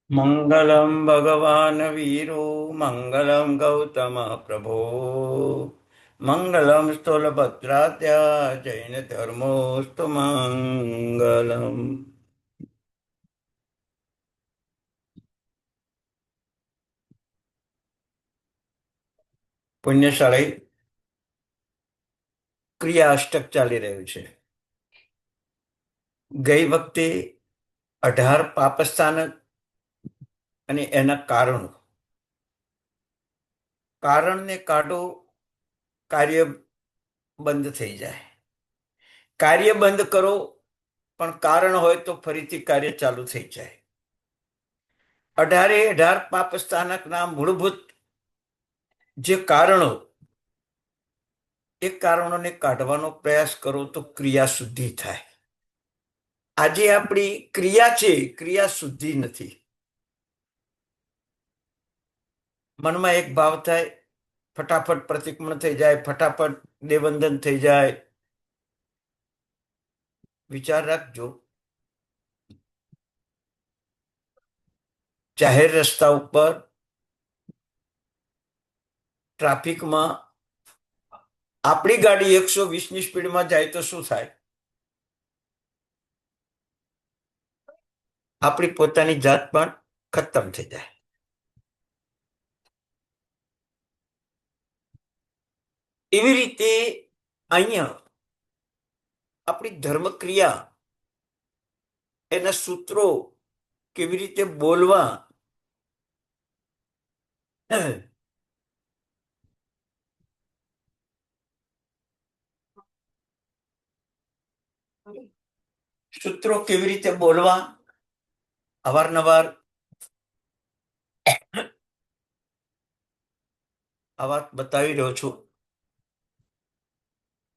મંગલમ ભગવાન વીરો મંગલમ ગૌતમ પ્રભો મંગલમ સ્થૂલભદ્રાત્યા જૈન ધર્મોસ્તુ મંગલમ. પુણ્યશાળી ક્રિયા અષ્ટક ચાલી રહ્યું છે. ગઈ વખતે 18 પાપસ્થાનક અને એના કારણો. કારણને કાઢો, કાર્ય બંધ થઈ જાય. કાર્ય બંધ કરો, પણ કારણ હોય તો ફરીથી કાર્ય ચાલુ થઈ જાય. 18 પાપ સ્થાનકના મૂળભૂત જે કારણો, એ કારણોને કાઢવાનો પ્રયાસ કરો તો ક્રિયા શુદ્ધિ થાય. આજે આપણી ક્રિયા છે, ક્રિયા શુદ્ધિ નથી. મનમાં એક ભાવ થાય, ફટાફટ પ્રતિક્રમણ થઈ જાય, ફટાફટ દેવવંદન થઈ જાય. વિચાર રાખજો, જાહેર રસ્તા ઉપર ટ્રાફિકમાં આપણી ગાડી 120ની સ્પીડમાં જાય તો શું થાય? આપણી પોતાની જાત પણ ખતમ થઈ જાય. એવી રીતે અહીંયા આપણી ધર્મક્રિયા, એના સૂત્રો, કેવી રીતે બોલવા, સૂત્રો કેવી રીતે બોલવા, અવારનવાર આ વાત બતાવી રહ્યો છું.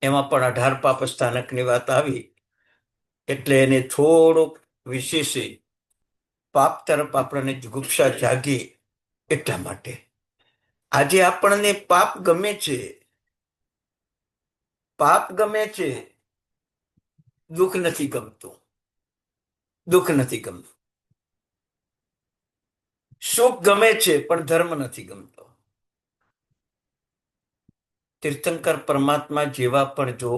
એમાં પણ 18 પાપ સ્થાનકની વાત આવી એટલે એને થોડોક વિશેષે પાપ તરફ આપણને જુગુપ્સા જાગી. એટલા માટે આજે આપણને પાપ ગમે છે, પાપ ગમે છે, દુઃખ નથી ગમતું. દુઃખ નથી ગમતું. સુખ ગમે છે, પણ ધર્મ નથી ગમતો. તીર્થંકર પરમાત્મા જેવા પણ જો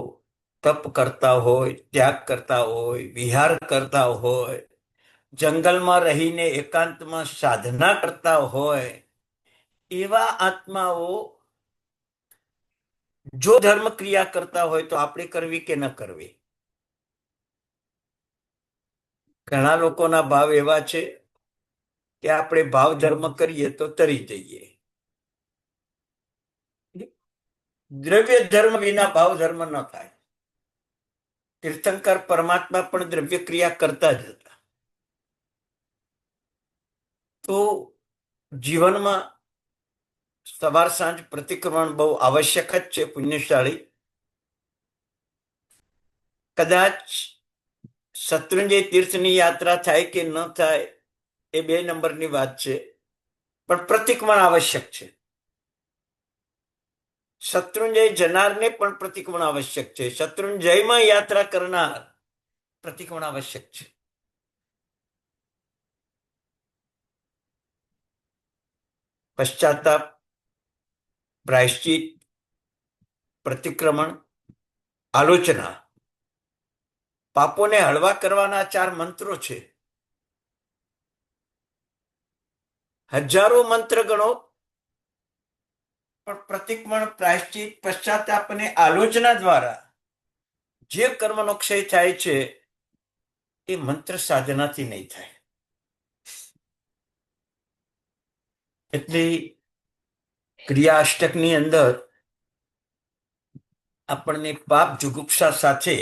તપ કરતા હોય, ત્યાગ કરતા હોય, વિહાર કરતા હોય, જંગલમાં રહીને એકાંતમાં સાધના કરતા હોય, એવા આત્માઓ જો ધર્મ ક્રિયા કરતા હોય તો આપણે કરવી કે ન કરવી? ઘણા લોકોના ભાવ એવા છે કે આપણે ભાવ ધર્મ કરીએ તો તરી જઈએ. દ્રવ્ય ધર્મ વિના ભાવ ધર્મ ન થાય. તીર્થંકર પરમાત્મા પણ દ્રવ્ય ક્રિયા કરતા જ હતા. તો જીવનમાં સવાર સાંજ પ્રતિક્રમણ બહુ આવશ્યક જ છે. પુણ્યશાળી, કદાચ શત્રુંજય તીર્થની યાત્રા થાય કે ન થાય એ 2 નંબરની વાત છે, પણ પ્રતિક્રમણ આવશ્યક છે. શત્રુંજય જનારને પણ પ્રતિક્રમણ આવશ્યક છે. શત્રુંજયમાં યાત્રા કરનાર પ્રતિક્રમણ આવશ્યક છે. પશ્ચાતાપ, પ્રાયશ્ચિત, પ્રતિક્રમણ, આલોચના, પાપોને હળવા કરવાના 4 મંત્રો છે. હજારો મંત્ર ગણો, પણ પ્રતિક્રમણ, પ્રાયશ્ચિત, પશ્ચાતાપ અને આલોચના દ્વારા જે કર્મનો ક્ષય થાય છે એ મંત્ર સાધનાથી નહીં થાય. એટલે ક્રિયા અષ્ટકની અંદર આપણને પાપ જુગુપ્સા સાથે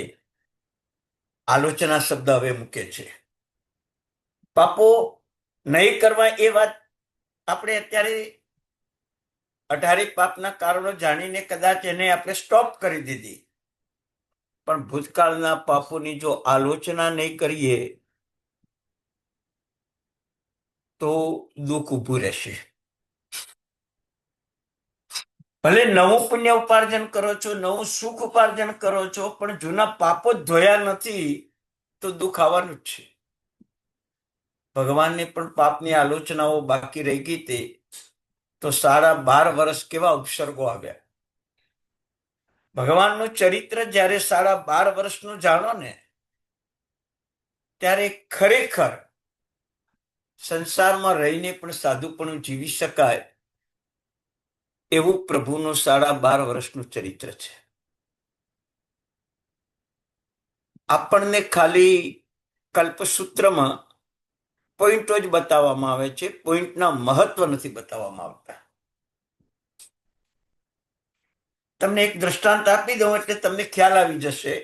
આલોચના શબ્દ હવે મૂકે છે. પાપો નહીં કરવા એ વાત આપણે અત્યારે 18 પાપના કારણો જાણીને કદાચ એને આપણે સ્ટોપ કરી દીધી, પણ ભૂતકાળના પાપોની જો આલોચના નહીં કરીએ તો દુઃખ ઊભું રહેશે. ભલે નવું પુણ્ય ઉપાર્જન કરો છો, નવું સુખ ઉપાર્જન કરો છો, પણ જૂના પાપો જ ધોયા નથી તો દુઃખ આવવાનું જ છે. ભગવાનની પણ પાપની આલોચનાઓ બાકી રહી ગઈ તે તો 12.5 વર્ષ કેવા ઉપસર્ગો આવ્યા. ભગવાનનું ચરિત્ર જ્યારે 12.5 વર્ષનું જાણો ને ત્યારે ખરેખર સંસારમાં રહીને પણ સાધુપણું જીવી શકાય એવું પ્રભુનું 12.5 વર્ષનું ચરિત્ર છે. આપણને ખાલી કલ્પસૂત્રમાં પોઈન્ટો જ બતાવવામાં આવે છે, પોઈન્ટના મહત્વ નથી બતાવવામાં આવતા. તમને એક દ્રષ્ટાંત આપી દઉં એટલે તમને ખ્યાલ આવી જશે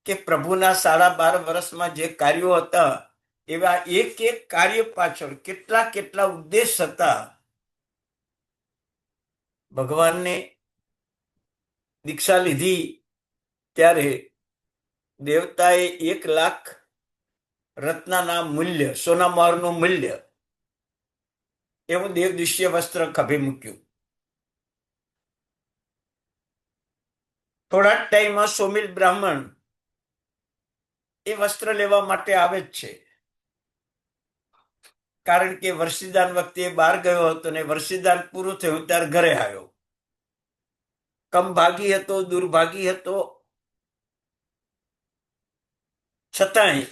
કે પ્રભુના 12.5 વર્ષમાં જે કાર્યો હતા એવા એક એક કાર્ય પાછળ કેટલા કેટલા ઉદ્દેશ હતા. ભગવાનને દીક્ષા લીધી ત્યારે દેવતાએ 1,00,000 રત્નના મૂલ્ય, સોના મહોરનું મૂલ્ય એવું દેવદિશ્ય વસ્ત્ર ખભે મૂક્યું. થોડા જ ટાઈમમાં સોમિલ બ્રાહ્મણ એ વસ્ત્ર લેવા માટે આવે જ છે, કારણ કે વર્ષીદાન વખતે બહાર ગયો હતો ને વર્ષીદાન પૂરું થયું ત્યારે ઘરે આવ્યો. કમ ભાગી હતો, દુર્ભાગી હતો, છતાંય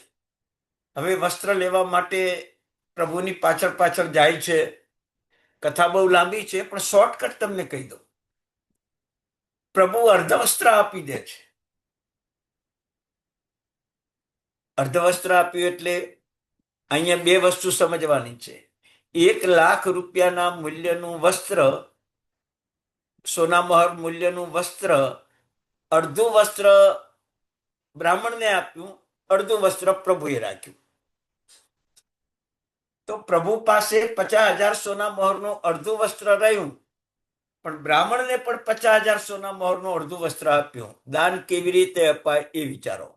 હવે વસ્ત્ર લેવા માટે પ્રભુની પાછળ પાછળ જાય છે. કથા બહુ લાંબી છે પણ શોર્ટકટ તમને કહી દઉં. પ્રભુ અર્ધવસ્ત્ર આપી દે છે. અર્ધવસ્ત્ર આપ્યું એટલે અહીંયા બે વસ્તુ સમજવાની છે. 1,00,000 રૂપિયાના મૂલ્યનું વસ્ત્ર, સોના મહોર મૂલ્યનું વસ્ત્ર, અડધું વસ્ત્ર બ્રાહ્મણને આપ્યું, અડધું વસ્ત્ર પ્રભુએ રાખ્યું. તો પ્રભુ પાસે 50,000 સોના મહોરનું અડધું વસ્ત્ર રહ્યું, પણ બ્રાહ્મણને પણ 50,000 સોના મહોરનું અડધું વસ્ત્ર આપ્યું. દાન કેવી રીતે અપાય એ વિચારો.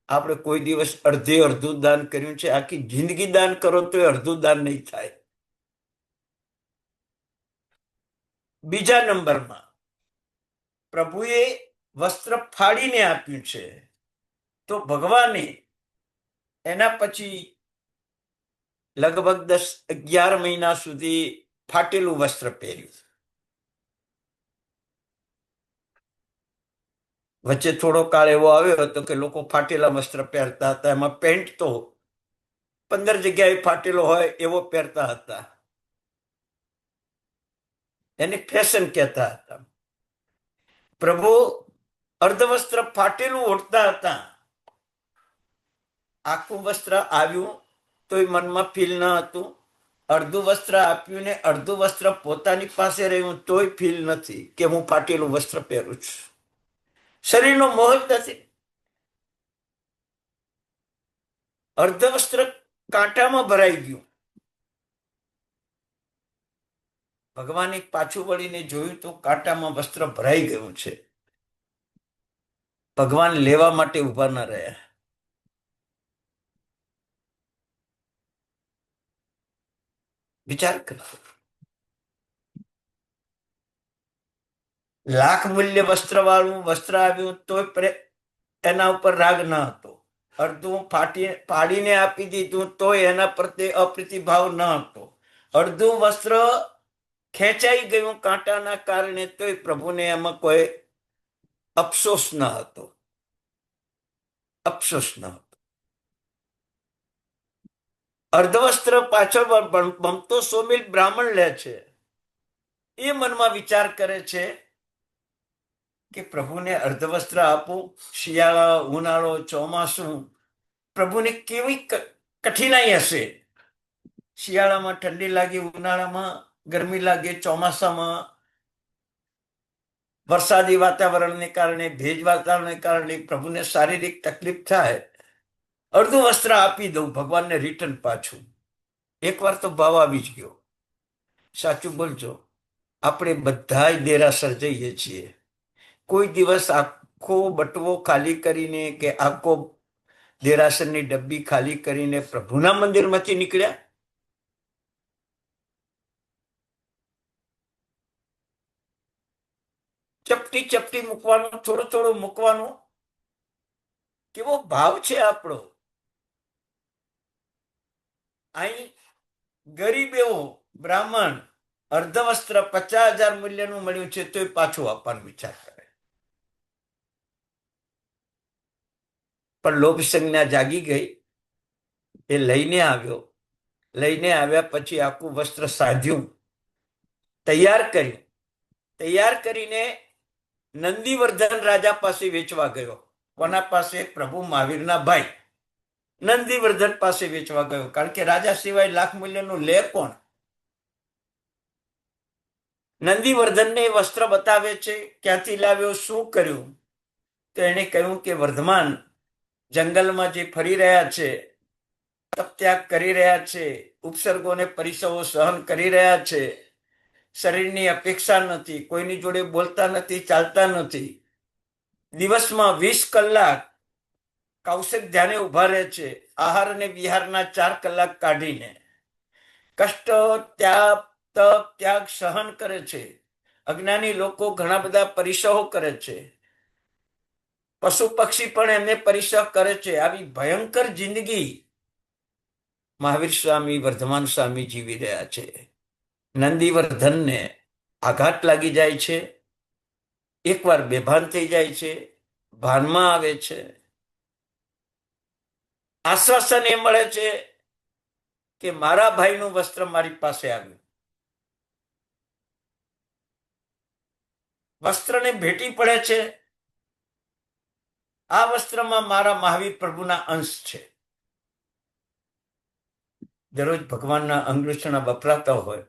આપણે કોઈ દિવસ અડધું દાન કર્યું છે? આખી જિંદગી દાન કરો તો અડધું દાન નહીં થાય. બીજા નંબરમાં પ્રભુએ વસ્ત્ર ફાડીને આપ્યું છે, તો ભગવાને એના પછી લગભગ 10-11 મહિના સુધી ફાટેલું વસ્ત્ર પહેર્યું. વચ્ચે થોડો કાળ એવો આવ્યો હતો કે લોકો ફાટેલા વસ્ત્ર પહેરતા હતા. એમાં પેન્ટ તો 15 જગ્યાએ ફાટેલો હોય એવો પહેરતા હતા. એને ફેશન કહેતા હતા. પ્રભુ અર્ધવસ્ત્ર ફાટેલું ઓઢતા હતા. આખું વસ્ત્ર આવ્યું તોય મનમાં ફીલ ન હતું. અડધું વસ્ત્ર આપ્યું ને અડધું વસ્ત્ર પોતાની પાસે રહ્યું તોય ફીલ નથી કે હું ફાટેલું વસ્ત્ર પહેરું છું. શરીરનો મોહ જ નથી. અર્ધવસ્ત્ર કાંટામાં ભરાઈ ગયું. ભગવાને પાછું વળીને જોયું તો કાંટામાં વસ્ત્ર ભરાઈ ગયું છે. ભગવાન લેવા માટે ઉભા ન રહ્યા. વિચાર કરો. 1,00,000 મૂલ્ય વસ્ત્ર વાળું વસ્ત્ર આવ્યું તોય એના ઉપર રાગ ન હતો. અડધું ફાડીને આપી દીધું તોય એના પ્રત્યે અપ્રીતિભાવ ન હતો. અડધું વસ્ત્ર ખેંચાઈ ગયું કાંટાના કારણે તોય પ્રભુને એમાં કોઈ અફસોસ ન હતો. અફસોસ ન હતો. અર્ધવસ્ત્ર પાછળ બમતો સોમિલ બ્રાહ્મણ લે છે. એ મનમાં વિચાર કરે છે કે પ્રભુને અર્ધવસ્ત્ર આપું, શિયાળા, ઉનાળો, ચોમાસું, પ્રભુને કેવી કઠિનાઈ હશે. શિયાળામાં ઠંડી લાગે, ઉનાળામાં ગરમી લાગે, ચોમાસામાં વરસાદી વાતાવરણને કારણે, ભેજ વાતાવરણને કારણે પ્રભુને શારીરિક તકલીફ થાય. અડધું વસ્ત્ર આપી દઉં ભગવાનને રિટર્ન પાછું. એકવાર તો ભાવ આવી જ ગયો. સાચું બોલજો, આપણે બધા દેરાસર જઈએ છીએ. કોઈ દિવસ આખો બટવો ખાલી કરીને કે આખો દેરાસરની ડબ્બી ખાલી કરીને પ્રભુના મંદિરમાંથી નીકળ્યા? ચપટી ચપટી મૂકવાનું, થોડું થોડું મૂકવાનું. કેવો ભાવ છે આપણો! અહીં ગરીબ એવો બ્રાહ્મણ અર્ધવસ્ત્ર 50,000 મૂલ્યનું મળ્યું છે તો એ પાછું આપવાનો વિચાર કરે. પણ લોભ સંજ્ઞા જાગી ગઈ. એ લઈને આવ્યો. લઈને આવ્યા પછી આખું વસ્ત્ર સાધ્યું, તૈયાર કર્યું. તૈયાર કરીને નંદીવર્ધન રાજા પાસે વેચવા ગયો. કોના પાસે? પ્રભુ મહાવીરના ભાઈ નંદીવર્ધન પાસે વેચવા ગયો. કારણ કે રાજા સિવાય લાખ મૂલ્યનું લે કોણ? નંદીવર્ધનને એ વસ્ત્ર બતાવે છે. ક્યાંથી લાવ્યો, શું કર્યું? તો એને કહ્યું કે વર્ધમાન જંગલમાં જે ફરી રહ્યા છે, તપત્યાગ કરી રહ્યા છે, ઉપસર્ગોને પરિસવો સહન કરી રહ્યા છે, શરીરની અપેક્ષા નથી, કોઈની જોડે બોલતા નથી, ચાલતા નથી, દિવસમાં 20 કલાક કૌશિક ધ્યાને ઉભા રહે છે, આહાર અને વિહારના 4 કલાક કાઢીને કષ્ટ ત્યાગ તપ ત્યાગ સહન કરે છે. અજ્ઞાની લોકો ઘણા બધા પરિસહો કરે છે, પશુ પક્ષી પણ એમને પરિસહ કરે છે. આવી ભયંકર જિંદગી મહાવીર સ્વામી, વર્ધમાન સ્વામી જીવી રહ્યા છે. નંદીવર્ધનને આઘાત લાગી જાય છે. એકવાર બેભાન થઈ જાય છે, ભાનમાં આવે છે. આશ્વાસન એ મળે છે કે મારા ભાઈનું વસ્ત્ર મારી પાસે આવ્યું. વસ્ત્રને ભેટી પડે છે. આ વસ્ત્રમાં મારા મહાવીર પ્રભુના અંશ છે. દરરોજ ભગવાનના અંગલૂછણા વપરાતા હોય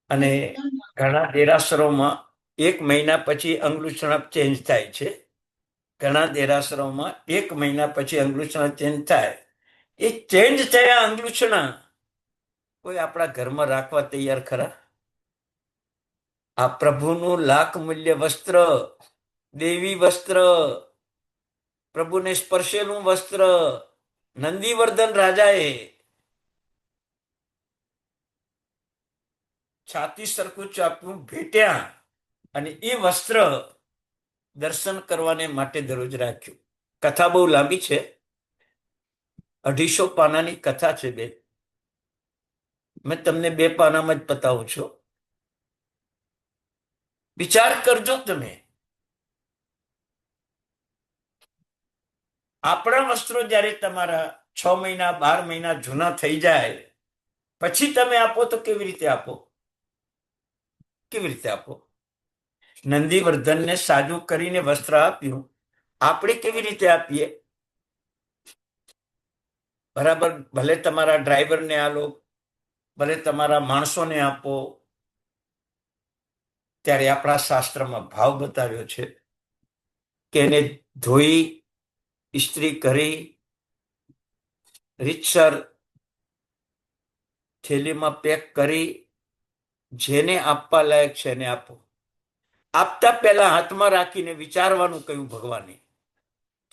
અને ઘણા દેરાસરોમાં 1 મહિના પછી અંગલૂછણા ચેન્જ થાય છે. ઘણા દેરાસરોમાં 1 મહિના પછી અંગલૂછણા ચેન્જ થાય. એ ચેન્જ થયા અંગલૂછણા કોઈ આપણા ઘરમાં રાખવા તૈયાર ખરા? આ પ્રભુનું લાખ મૂલ્ય વસ્ત્ર, દેવી વસ્ત્ર, પ્રભુને સ્પર્શેલું વસ્ત્ર નંદીવર્ધન રાજાએ છાતી સરખું ચાપ્યું, ભેટ્યા અને એ વસ્ત્ર દર્શન કરવાને માટે દરરોજ રાખ્યું. કથા બહુ લાંબી છે, 250 પાનાની કથા છે બે. મેં તમને 2 પાનામાં જ બતાવું છું. વિચાર કરજો તમે. આપણા વસ્ત્રો જ્યારે તમારા 6 મહિના 12 મહિના જૂના થઈ જાય પછી તમે આપો તો કેવી રીતે આપો? કેવી રીતે આપો? નંદીવર્ધનને સાજું કરીને વસ્ત્ર આપ્યું, આપણે કેવી રીતે આપીએ? બરાબર, ભલે તમારા ડ્રાઈવરને આલો, ભલે તમારા માણસોને આપો. ત્યારે આપણા શાસ્ત્રમાં ભાવ બતાવ્યો છે કે એને ધોઈ, ઇસ્ત્રી કરી, રીતસર થેલીમાં પેક કરી જેને આપવા લાયક છે એને આપો. આપતા પહેલા હાથમાં રાખીને વિચારવાનું કહ્યું ભગવાને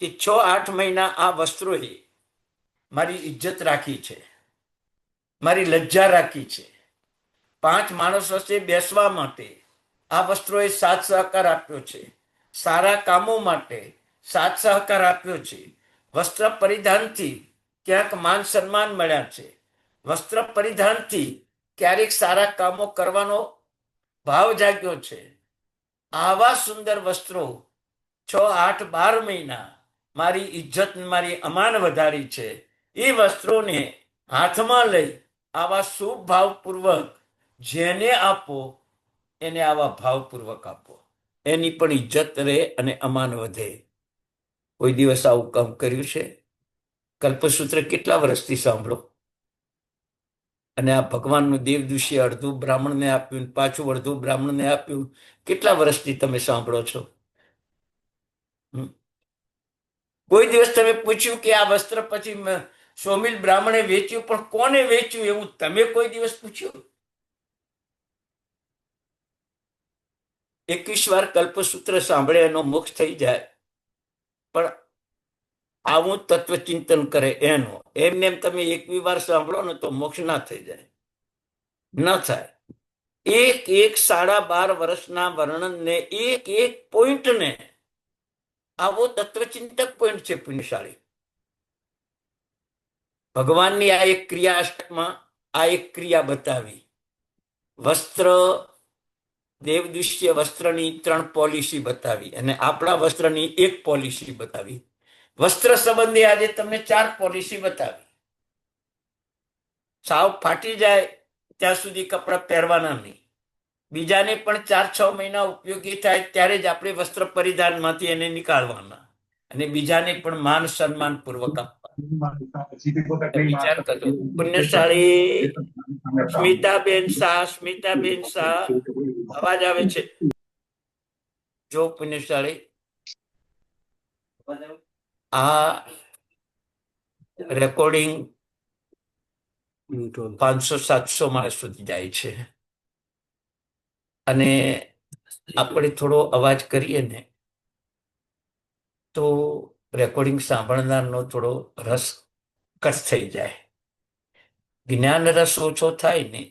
કે 6-8 મહિના આ વસ્ત્રોએ મારી ઇજ્જત રાખી છે, મારી લજ્જા રાખી છે. 5 માણસો છે બેસવા માટે આ વસ્ત્રોએ સાથ સહકાર આપ્યો છે. સારા કામો માટે સાથ સહકાર આપ્યો છે. વસ્ત્ર પરિધાનથી ક્યાંક માન સન્માન મળ્યા છે. વસ્ત્ર પરિધાનથી ક્યારેક સારા કામો કરવાનો ભાવ જાગ્યો છે. આવા સુંદર વસ્ત્રો 6-8-12 મહિના મારી ઇજ્જત, મારી અમાન વધારી છે. એ વસ્ત્રોને હાથમાં લઈ આવા શુભ ભાવપૂર્વક જેને આપો એને આવા ભાવપૂર્વક આપો. એની પણ ઇજ્જત રહે અને અમાન વધે. કોઈ દિવસ આવું કામ કર્યું છે? કલ્પસૂત્ર કેટલા વર્ષથી સાંભળો, અને આ ભગવાનનું દેવદૂષી અડધું બ્રાહ્મણને આપ્યું, પાછું અડધું બ્રાહ્મણને આપ્યું. કેટલા વર્ષથી તમે સાંભળો છો? કોઈ દિવસ તમે પૂછ્યું કે આ વસ્ત્ર પછી સોમિલ બ્રાહ્મણે વેચ્યું, પણ કોને વેચ્યું એવું તમે કોઈ દિવસ પૂછ્યું? 21 વાર કલ્પસૂત્ર સાંભળે એનો મોક્ષ થઈ જાય, પણ આવું તત્વચિંતન કરે એનો. એમને એમ તમે 21 વાર સાંભળો ને તો મોક્ષ ના થઈ જાય, ન થાય. એક 12.5 વર્ષના વર્ણનને, એક પોઈન્ટને આવો તત્વચિંતક પોઈન્ટ છે પુણ્યશાળી. ભગવાનની આ એક ક્રિયા અષ્ટકમાં આ એક ક્રિયા બતાવી. વસ્ત્ર, દેવદૃશ્ય વસ્ત્રની 3 પોલિસી બતાવી અને આપણા વસ્ત્રની 1 પોલિસી બતાવી. વસ્ત્ર સંબંધી આજે તમને 4 પોલિસી બતાવી. સાવ ફાટી જાય ત્યાં સુધી કપડાં પહેરવાના નહીં. બીજાને પણ 4-6 મહિના ઉપયોગી થાય ત્યારે જ આપણે વસ્ત્ર પરિધાનમાંથી એને નીકાળવાના અને બીજાને પણ માન સન્માન પૂર્વક આપવા. વિચાર કરજો. પુણ્યશાળી સ્મિતાબેન શાહ અવાજ આવે છે? જો પુણ્યશાળી, આ રેકોર્ડિંગ 500-700 માણસ સુધી જાય છે અને આપણે થોડો અવાજ કરીએ ને તો રેકોર્ડિંગ સાંભળનારનો થોડો રસ કટ થઈ જાય. જ્ઞાન રસ ઓછો થાય ને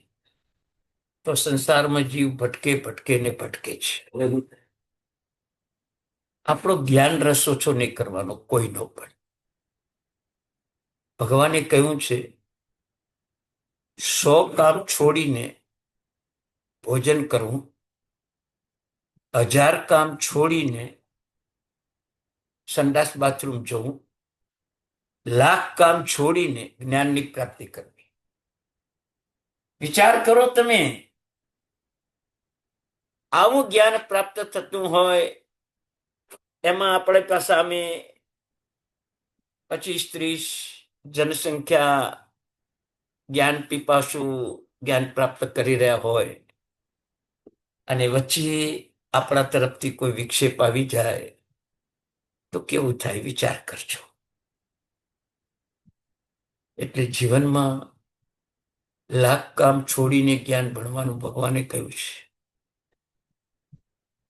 તો સંસારમાં જીવ ભટકે ને ભટકે છે. આપણો જ્ઞાન રસ ઓછો નહીં કરવાનો કોઈનો પણ. ભગવાને કહ્યું છે 100 કામ છોડીને ભોજન કરવું, 1000 કામ છોડીને સંડાસ બાથરૂમ જવું, 1,00,000 કામ છોડીને જ્ઞાનની પ્રાપ્તિ કરવી. વિચાર કરો તમે, આવું જ્ઞાન પ્રાપ્ત થતું હોય એમાં આપણે પાસે અમે 25-30 જનસંખ્યા જ્ઞાન પીપાસુ જ્ઞાન પ્રાપ્ત કરી રહ્યા હોય અને વચ્ચે આપણા તરફથી કોઈ વિક્ષેપ આવી જાય તો કેવું થાય? વિચાર કરજો. એટલે જીવનમાં 1,00,000 કામ છોડીને જ્ઞાન ભણવાનું ભગવાને કહ્યું છે.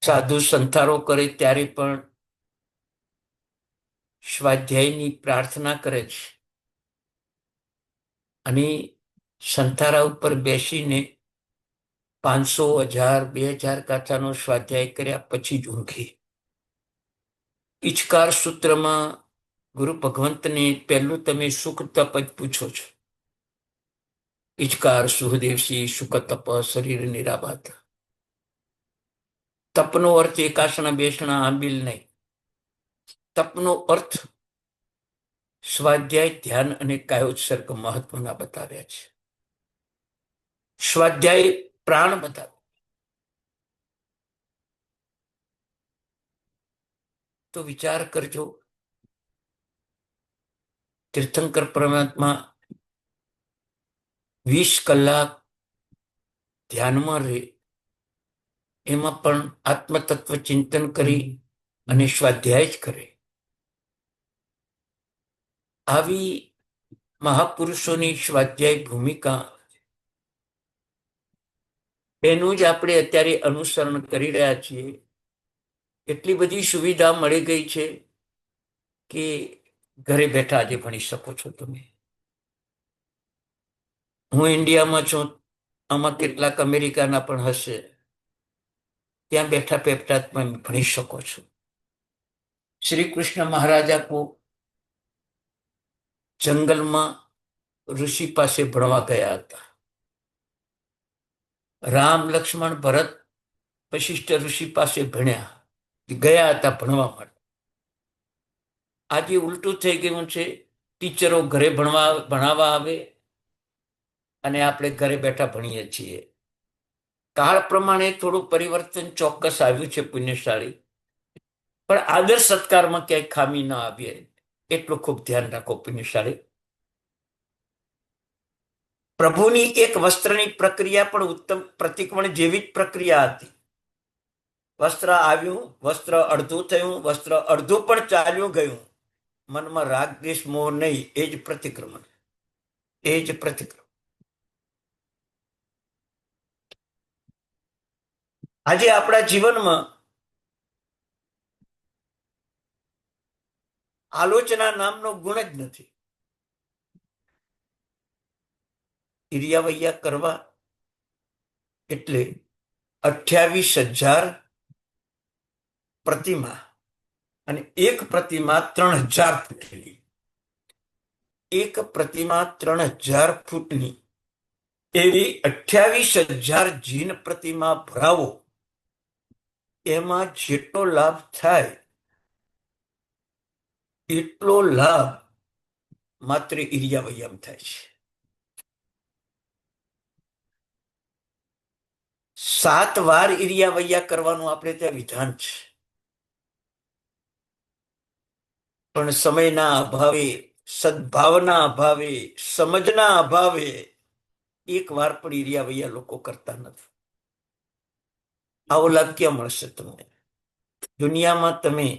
સાધુ સંથારો કરે ત્યારે પણ સ્વાધ્યાયની પ્રાર્થના કરે છે અને સંથારા ઉપર બેસીને 500, 1000, 2000 કાચાનો સ્વાધ્યાય કર્યા પછી જ ઊંઘે. ઈચકાર સૂત્રમાં ગુરુ ભગવંતને પહેલું તમે સુખ તપ જ પૂછો છો. ઈચકાર સુહદેવસી સુખ તપ શરીર નિરાબાદ. તપનો અર્થ એકાસણા બેસણા આંબિલ નહીં. તપનો અર્થ સ્વાધ્યાય, ધ્યાન અને કાયોત્સર્ગ મહત્વના બતાવ્યા છે. સ્વાધ્યાય પ્રાણ બતાવે. તો વિચાર કરજો, તીર્થંકર પરમાત્મા 20 કલાક ધ્યાનમાં રહે, એમાં પણ આત્મતત્વ ચિંતન કરી અને સ્વાધ્યાય જ કરે. આવી મહાપુરુષોની સ્વાધ્યાય ભૂમિકા એનું જ આપણે અત્યારે અનુસરણ કરી રહ્યા છીએ. એટલી બધી સુવિધા મળી ગઈ છે કે ઘરે બેઠા આજે ભણી શકો છો તમે. હું ઇન્ડિયામાં છું, આમાં કેટલાક અમેરિકાના પણ હશે. ત્યાં બેઠા બેઠા તમે ભણી શકો છો. શ્રી કૃષ્ણ મહારાજા કો જંગલમાં ઋષિ પાસે ભણવા ગયા હતા. રામ, લક્ષ્મણ, ભરત વશિષ્ઠ ઋષિ પાસે ભણ્યા, ગયા હતા ભણવા માટે. આજે ઉલટું થઈ ગયું છે. ટીચરો ઘરે ભણાવવા આવે અને આપણે ઘરે બેઠા ભણીએ છીએ. કાળ પ્રમાણે થોડું પરિવર્તન ચોક્કસ આવ્યું છે પુણ્યશાળી, પણ આદર સત્કારમાં ક્યાંય ખામી ના આવે એટલું ખૂબ ધ્યાન રાખો પુણ્યશાળી. પ્રભુની એક વસ્ત્રની પ્રક્રિયા પણ ઉત્તમ પ્રતિક્રમણ જેવી જ પ્રક્રિયા હતી. વસ્ત્ર આવ્યું, વસ્ત્ર અડધું થયું, વસ્ત્ર અડધું પણ ચાલ્યું ગયું. મનમાં રાગ દ્વેષ મોહ નહીં, એ જ પ્રતિક્રમણ, એ જ પ્રતિક્રમણ. આજે આપણા જીવનમાં આલોચના નામનો ગુણ જ નથી. ઇરિયાવૈયા કરવા એટલે 28,000 પ્રતિમા અને એક પ્રતિમા 3,000 ફૂટેલી. એક પ્રતિમા 3000 ફૂટની એવી 28,000 જીન પ્રતિમા ભરાવો, એમાં જેટલો લાભ થાય એટલો લાભ માત્ર ઈરિયા વૈયામ થાય છે. 7 વાર ઈરિયા વૈયા કરવાનું આપણે ત્યાં વિધાન છે, પણ સમયના અભાવે, સદભાવના અભાવે, સમજના અભાવે એક વાર પણ ઈરિયા વૈયા લોકો કરતા નથી. આવો લાભ ક્યાં મળશે તમને? દુનિયામાં તમે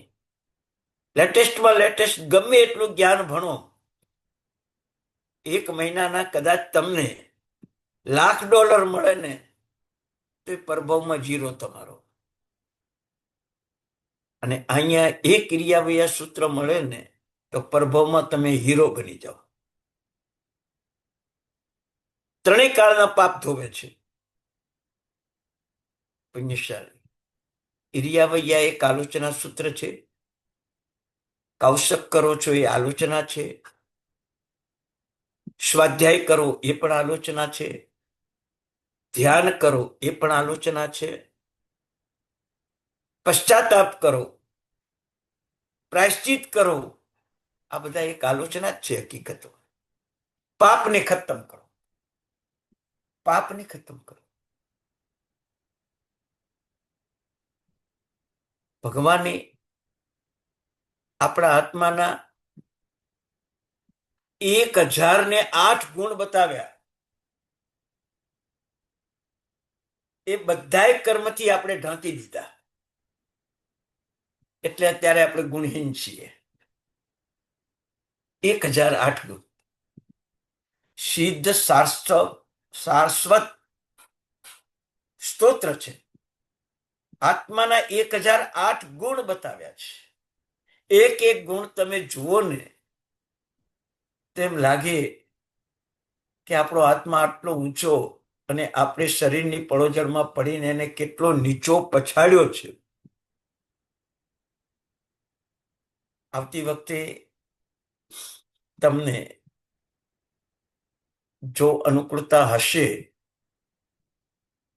લેટેસ્ટમાં લેટેસ્ટ ગમે એટલું જ્ઞાન ભણો, 1 મહિનાના કદાચ તમને $1,00,000 મળે ને તો એ પ્રભાવમાં જીરો તમારો. અને અહીંયા એક ક્રિયાવૈયા સૂત્ર મળે ને તો પ્રભાવમાં તમે હીરો બની જાઓ. ત્રણેય કાળના પાપ ધોવે છે. પુણ્યશાળી ઈરિયાવૈયા એક આલોચના સૂત્ર છે. કૌશક કરો છો એ આલોચના છે. સ્વાધ્યાય કરો એ પણ આલોચના છે. ધ્યાન કરો એ પણ આલોચના છે. પશ્ચાતાપ કરો, પ્રાયશ્ચિત કરો, આ બધા એક આલોચના જ છે. હકીકતો પાપને ખતમ કરો, પાપને ખતમ કરો. ભગવાને આપણા આત્માના 1008 ગુણ બતાવ્યા. એ બધાય કર્મથી આપણે ઢાંકી દીધા, એટલે અત્યારે આપણે ગુણહીન છીએ. 1008 ગુણ સિદ્ધ સારસ્વત સ્તોત્ર છે. આત્માના 1008 ગુણ બતાવ્યા છે. એક એક ગુણ તમે જુઓ ને તેમ લાગે કે આપણો આત્મા આટલો ઊંચો અને આપણે શરીરની પળોજળમાં પડીને એને કેટલો નીચો પછાડ્યો છે. આવતી વખતે તમને જો અનુકૂળતા હશે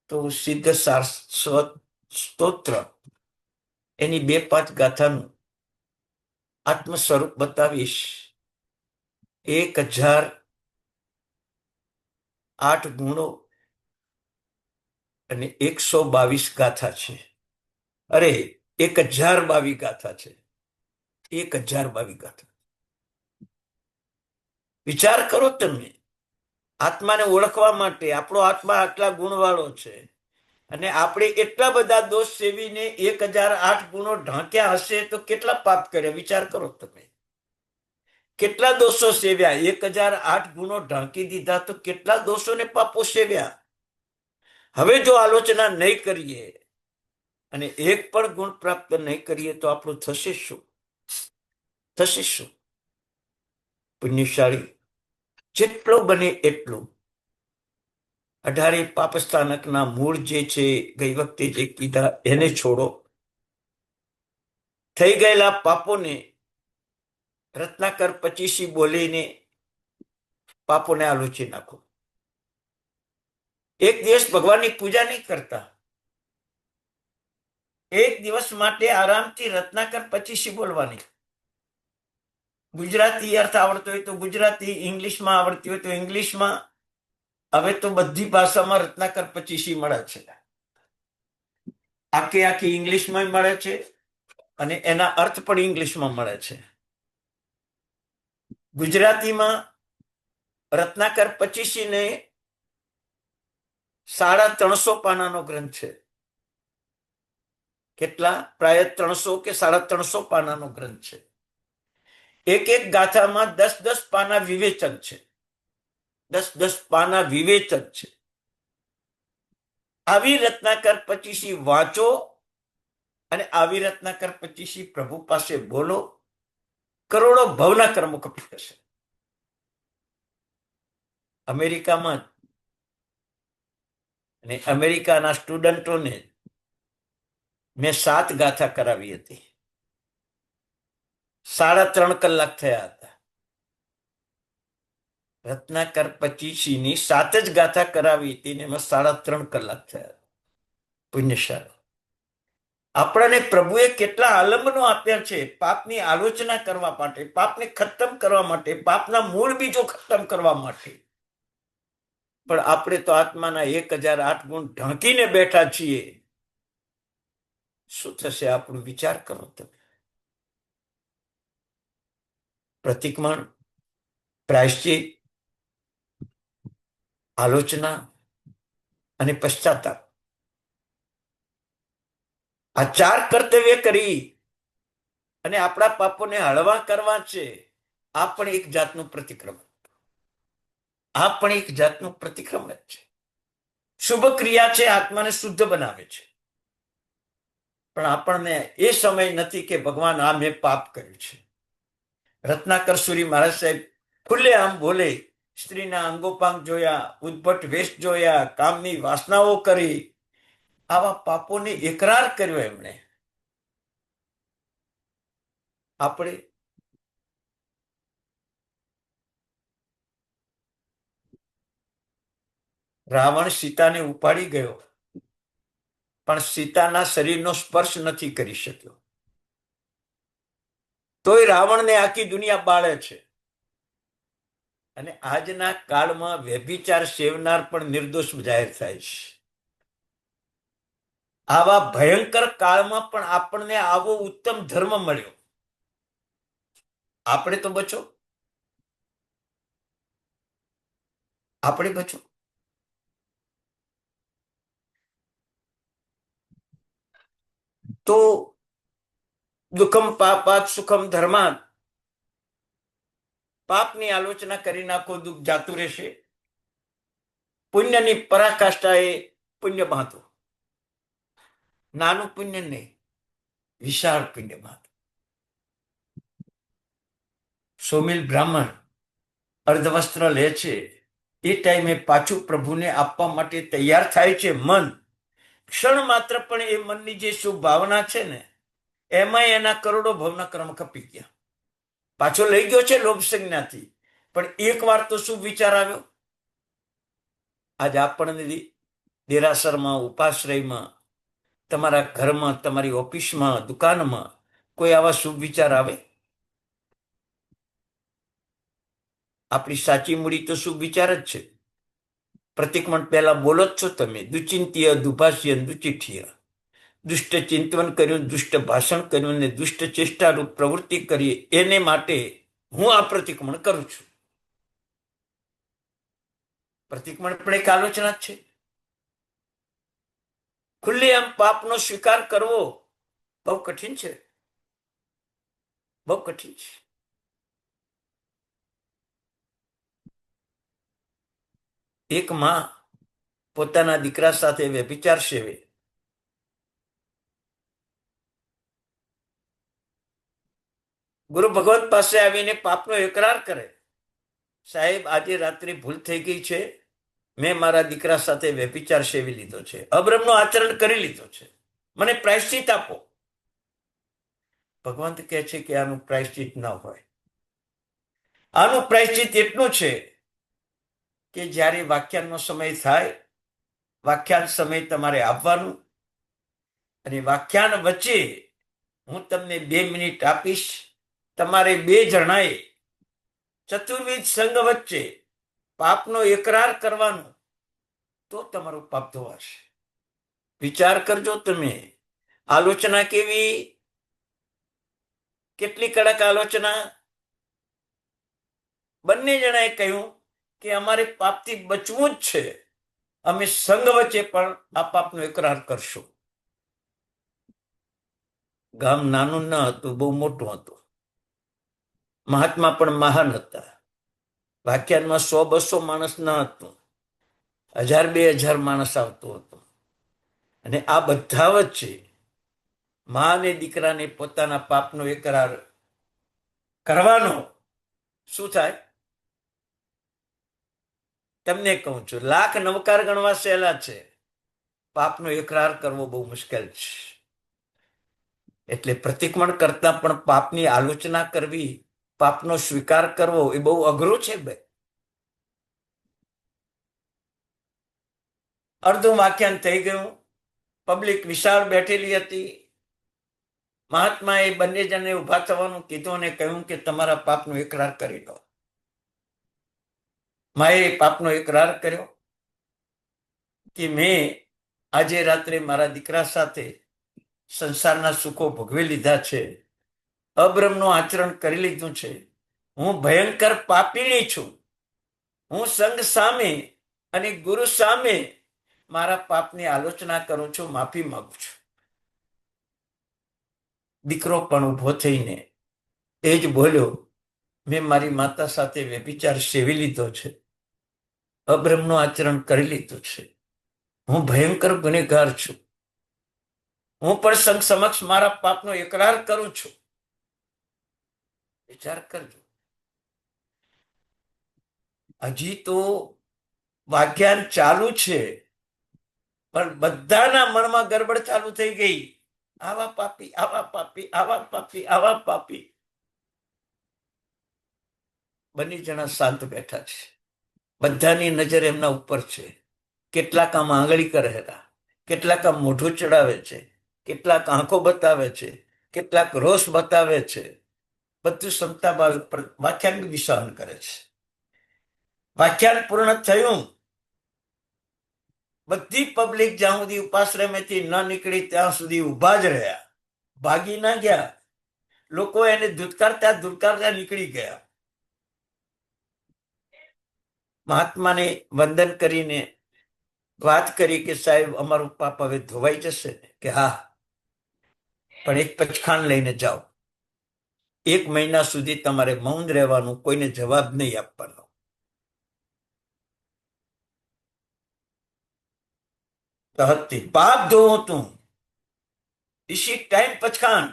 તો સિદ્ધ સારસ્વત સ્તોત્ર એની 2-5 ગાથાનું આત્મ સ્વરૂપ બતાવીશ. 1008 ગુણો અને 122 ગાથા છે. અરે 1022 ગાથા છે. 1022 ગાથા. વિચાર કરો તમે, આત્માને ઓળખવા માટે આપણો આત્મા આટલા ગુણવાળો છે અને આપણે એટલા બધા દોષ સેવીને 1008 ગુણો ઢાંક્યા હશે તો કેટલા પાપ કર્યા? વિચાર કરો તમે. કેટલા દોષો સેવ્યા? 1008 ગુણો ઢાંકી દીધા તો કેટલા દોષો ને પાપો સેવ્યા? હવે જો આલોચના નહીં કરીએ અને એક પણ ગુણ પ્રાપ્ત નહીં કરીએ તો આપણું થશે શું? થશે શું? પુણ્યશાળી જેટલો બને એટલું 18 પાપસ્થાનકના મૂળ જે છે, ગઈ વખતે જે કીધા એને છોડો. થઈ ગયેલા પાપોને રત્નાકર 25 બોલીને પાપોને આલોચી નાખો. એક દિવસ ભગવાનની પૂજા નહીં કરતા, એક દિવસ માટે આરામથી રત્નાકર 25 બોલવાની. ગુજરાતી અર્થ આવડતો હોય તો ગુજરાતી, ઇંગ્લિશમાં આવડતી હોય તો ઇંગ્લિશમાં. હવે તો બધી ભાષામાં રત્નાકર 25 મળે છે. આખી ઇંગ્લિશમાં મળે છે અને એના અર્થ પણ ઇંગ્લિશમાં મળે છે. ગુજરાતીમાં રત્નાકર 25 ને 350 પાનાનો ગ્રંથ છે. કેટલા? પ્રાય 300 કે 350 પાનાનો ગ્રંથ છે. એક એક ગાથામાં 10-10 પાના વિવેચન છે. 10-10 પાના વિવેચન છે. આવી રત્નાકર 25 વાંચો અને આવી રત્નાકર 25 પ્રભુ પાસે બોલો. કરોડો ભવના કર્મો કપી થશે. અમેરિકામાં અને અમેરિકાના સ્ટુડન્ટોને મેં 7 ગાથા કરાવી હતી. 3.5 કલાક થયા હતા. રત્નાકર 25ની 7 જ ગાથા કરાવી હતી ને એમાં 3.5 કલાક થયા. પુણ્યશાળી. આપણને પ્રભુએ કેટલા આલંબનો આપ્યા છે પાપની આલોચના કરવા માટે, પાપને ખતમ કરવા માટે, પાપના મૂળ બીજો ખતમ કરવા માટે. પણ આપણે તો આત્માના 1008 ગુણ ઢાંકીને બેઠા છીએ. શું થશે આપણું વિચાર કરો તમે. પ્રતિક્રમણ, પ્રાયશ્ચિત, આલોચના અને પશ્ચાતાપ, આ 4 કર્તવ્ય કરી અને આપણા પાપોને હળવા કરવા છે. આ પણ એક જાતનું પ્રતિક્રમણ, આ પણ એક જાતનું પ્રતિક્રમણ છે. શુભ ક્રિયા છે, આત્માને શુદ્ધ બનાવે છે. પણ આપણને એ સમય નથી કે ભગવાન આ મેં પાપ કર્યું છે. રત્નાકર સુરી મહારાજ સાહેબ ખુલ્લે આમ બોલે, સ્ત્રીના અંગોપાંગ જોયા, ઉદ્ભટ વેશ જોયા, કામની વાસનાઓ કરી, આવા પાપોને એકરાર કર્યો એમણે. આપણે રાવણ સીતાને ઉપાડી ગયો, પણ સીતાના શરીરનો સ્પર્શ નથી કરી શક્યો. તોય રાવણને આખી દુનિયા બાળે છે. અને આજના કાળમાં વ્યભિચાર સેવનાર પણ નિર્દોષ જાહેર થાય છે. આવા ભયંકર કાળમાં પણ આપણને આવો ઉત્તમ ધર્મ મળ્યો. આપણે તો બચો, આપણે બચો. તો દુઃખમ પાપાત સુખમ ધર્માત, પાપની આલોચના કરી નાખો, દુઃખ જાતું રહેશે. પુણ્યની પરાકાષ્ઠા એ પુણ્ય મહત્વ. નાનું પુણ્ય નહીં, વિશાળ પુણ્ય મહત્વ. સોમિલ બ્રાહ્મણ અર્ધવસ્ત્ર લે છે, એ ટાઈમે પાછું પ્રભુને આપવા માટે તૈયાર થાય છે. મન ક્ષણ માત્ર પણ એ મનની જે શુભ ભાવના છે ને, એમાં એના કરોડો ભવના કર્મ ખપી ગયા. પાછો લઈ ગયો છે લોભ સંજ્ઞાથી, પણ એક વાર તો શુભ વિચાર આવ્યો. આજ આપણને દેરાસરમાં, ઉપાશ્રયમાં, તમારા ઘરમાં, તમારી ઓફિસમાં, દુકાનમાં કોઈ આવા શુભ વિચાર આવે? આપણી સાચી મૂડી તો શુભ વિચાર જ છે. પ્રતિક્રમણ પહેલા બોલો જ છો તમે, દુચિંત્ય દુભાષ્ય દુચિઠ્ય. દુષ્ટ ચિંતન કર્યું, દુષ્ટ ભાષણ કર્યું અને દુષ્ટ ચેષ્ટારૂપ પ્રવૃત્તિ કરી, એને માટે હું આ પ્રતિક્રમણ કરું છું. પ્રતિક્રમણ પણ એક આલોચના જ છે. ખુલ્લે આમ પાપનો સ્વીકાર કરવો બહુ કઠિન છે, બહુ કઠિન છે. એક માં પોતાના દીકરા સાથે વ્યભિચાર સેવે. ગુરુ ભગવત પાસે આવીને પાપનો એકરાર કરે, સાહેબ આજે રાત્રે ભૂલ થઈ ગઈ છે, મેં મારા દીકરા સાથે વ્યભિચાર સેવી લીધો છે, અબ્રહ્મનો આચરણ કરી લીધો છે, મને પ્રાયશ્ચિત આપો. ભગવાન કહે છે કે આનું પ્રાયશ્ચિત ન હોય. આનું પ્રાયશ્ચિત એટલું છે કે જ્યારે વાખ્યાનનો સમય થાય, વાખ્યાન સમય તમારે આવવાનું, અને વાખ્યાન વચ્ચે હું તમને 2 મિનિટ આપીશ. તમારે 2 જણાએ ચતુર્વિધ સંઘ વચ્ચે પાપનો એકરાર કરવાનો, તો તમારું પાપ ધોવાશે. વિચાર કરજો તમે. આલોચના કેવી, કેટલી કડક આલોચના. બંને જણાએ કહ્યું કે અમારે પાપથી બચવું જ છે, અમે સંઘ વચ્ચે પણ આ પાપનો એકરાર કરશું. ગામ નાનું ન હતું, બહુ મોટું હતું. મહાત્મા પણ મહાન હતા. વાખ્યાનમાં 100-200 માણસ ન હતું, 1000-2000 માણસ આવતો હતો. અને આ બધા વચ્ચે મા અને દીકરાને પોતાના પાપનો એકરાર કરવાનો. શું થાય? તમને કહું છું, લાખ નવકાર ગણવા સહેલા છે, પાપનો એકરાર કરવો બહુ મુશ્કેલ છે. એટલે પ્રતિક્રમણ કરતા પણ પાપની આલોચના કરવી, પાપનો સ્વીકાર કરવો એ બહુ અઘરું છે ભાઈ. અડધું વ્યાખ્યાન થઈ ગયું. પબ્લિક વિશાળ બેઠેલી હતી. મહાત્માએ બંને જણને ઉભા થવાનું કીધું અને કહ્યું કે તમારા પાપનો એકરાર કરી લો. માએ પાપનો એકરાર કર્યો કે મેં આજે રાત્રે મારા દીકરા સાથે સંસારના સુખો ભોગવી લીધા છે, અબ્રહ્મનું આચરણ કરી લીધું છે, હું ભયંકર પાપીણી છું. હું સંઘ સામે અને ગુરુ સામે મારા પાપની આલોચના કરું છું, માફી માંગુ છું. દીકરો પણ ઉભો થઈને એ જ બોલ્યો, મેં મારી માતા સાથે વ્યભિચાર સેવી લીધો છે, અબ્રહ્મનું આચરણ કરી લીધું છે, હું ભયંકર ગુનેગાર છું. હું પણ સંઘ સમક્ષ મારા પાપનો એકરાર કરું છું. વિચાર કરજો. હજી તો વાખ્યાન ચાલુ છે, પણ બધાના મનમાં ગડબડ ચાલુ થઈ ગઈ. આવા પાપી, આવા પાપી, આવા પાપી, આવા પાપી. બંને જણા શાંત બેઠા છે. બધાની નજર એમના ઉપર છે. કેટલાક આમ આંગળી કરેલા, કેટલાક આમ મોઢું ચડાવે છે, કેટલાક આંખો બતાવે છે, કેટલાક રોષ બતાવે છે. બધું ક્ષમતા વાખ્યાન બી સહન કરે છે. વાખ્યાન પૂર્ણ થયું. બધી પબ્લિક જ્યાં સુધી ઉપાશ્રમેથી ન નીકળી ત્યાં સુધી ઉભા જ રહ્યા, ભાગી ના ગયા. લોકો એને ધુતકારતા નીકળી ગયા. મહાત્માને વંદન કરીને વાત કરી કે સાહેબ, અમારું પાપ હવે ધોવાઈ જશે કે હા, પણ એક પચખાણ લઈને જાઓ. 1 મહિના સુધી તમારે મૌન રહેવાનું, કોઈને જવાબ નહીં આપવાનો. પાપ ધોવું તું, ઇસી ટાઈમ પચખાણ.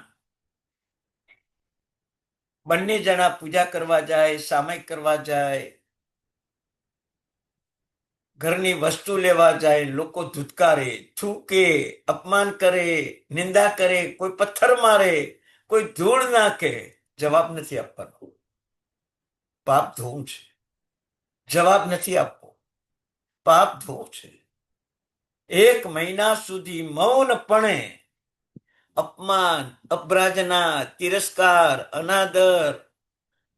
બંને જણા પૂજા કરવા જાય, સામાયિક કરવા જાય, ઘરની વસ્તુ લેવા જાય. લોકો ધુતકારે, થૂકે, અપમાન કરે, નિંદા કરે, કોઈ પથ્થર મારે, કોઈ ધૂળ નાખે. જવાબ નથી આપવાનો. પાપ ધોવું છે, જવાબ નથી આપવો. પાપ ધોવું છે. 1 મહિના સુધી મૌનપણે અપમાન, અભ્રાજના, તિરસ્કાર, અનાદર.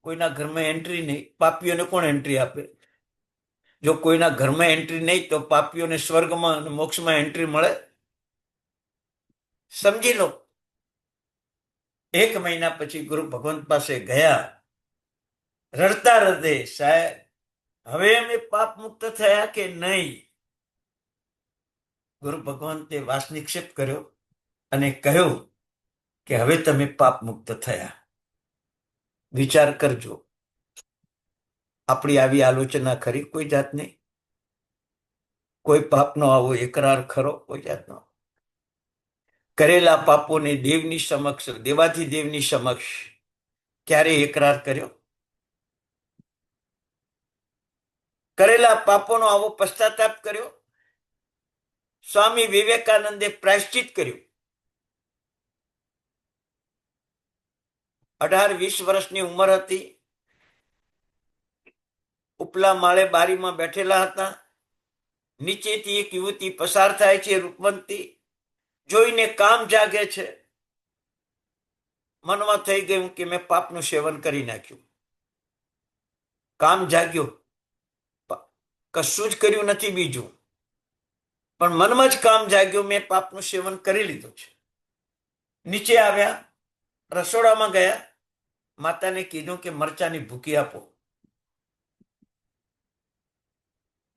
કોઈના ઘરમાં એન્ટ્રી નહીં. પાપીઓને કોણ એન્ટ્રી આપે? જો કોઈના ઘરમાં એન્ટ્રી નહીં તો પાપીઓને સ્વર્ગમાં અને મોક્ષમાં એન્ટ્રી મળે? સમજી લો. 1 મહિના પછી ગુરુ ભગવંત પાસે ગયા, રડતા હૃદય, સાહેબ હવે અમે પાપ મુક્ત થયા કે નહીં? ગુરુ ભગવંતે વાસ નિક્ષેપ કર્યો અને કહ્યું કે હવે તમે પાપ મુક્ત થયા. વિચાર કરજો, આપણી આવી આલોચના ખરી કોઈ જાતની? કોઈ પાપનો આવો એકરાર ખરો કોઈ જાતનો? કરેલા પાપોને દેવની સમક્ષ, દેવાધિદેવની સમક્ષ ક્યારે એકરાર કર્યો? કરેલા પાપોનો આવો પશ્ચાતાપ કર્યો? સ્વામી વિવેકાનંદે પ્રાયશ્ચિત કર્યું. 18-20 વર્ષની ઉંમર હતી. ઉપલા માળે બારીમાં બેઠેલા હતા. નીચેથી એક યુવતી પસાર થાય છે, રૂપવંતી. જોઈને કામ જાગે છે. મનમાં થઈ ગયું કે મેં પાપનું સેવન કરી નાખ્યું. કામ જાગ્યો. કશું જ કર્યું નથી બીજું, પણ મનમાં જ કામ જાગ્યું, મેં પાપનું સેવન કરી લીધું છે. નીચે આવ્યા, રસોડામાં ગયા, માતાને કીધું કે મરચાની ભૂકી આપો.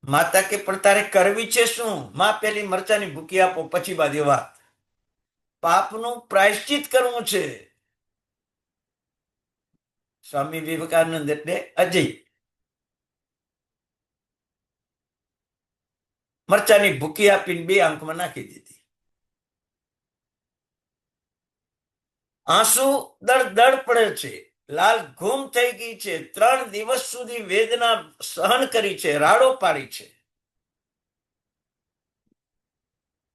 માતા કે પણ તારે કરવી છે શું? માં પેલી મરચાની ભૂકી આપો, પછી બાદ વાત. પાપનું પ્રાયશ્ચિત કરવું છે. સ્વામી વિવેકાનંદ એટલે અજય. મરચાની ભૂકી આપીને 2 આંખમાં નાખી દીધી. આંસુ દળ દળ પડે છે, લાલ ઘૂમ થઈ ગઈ છે. 3 દિવસ સુધી વેદના સહન કરી છે, રાડો પાડી છે.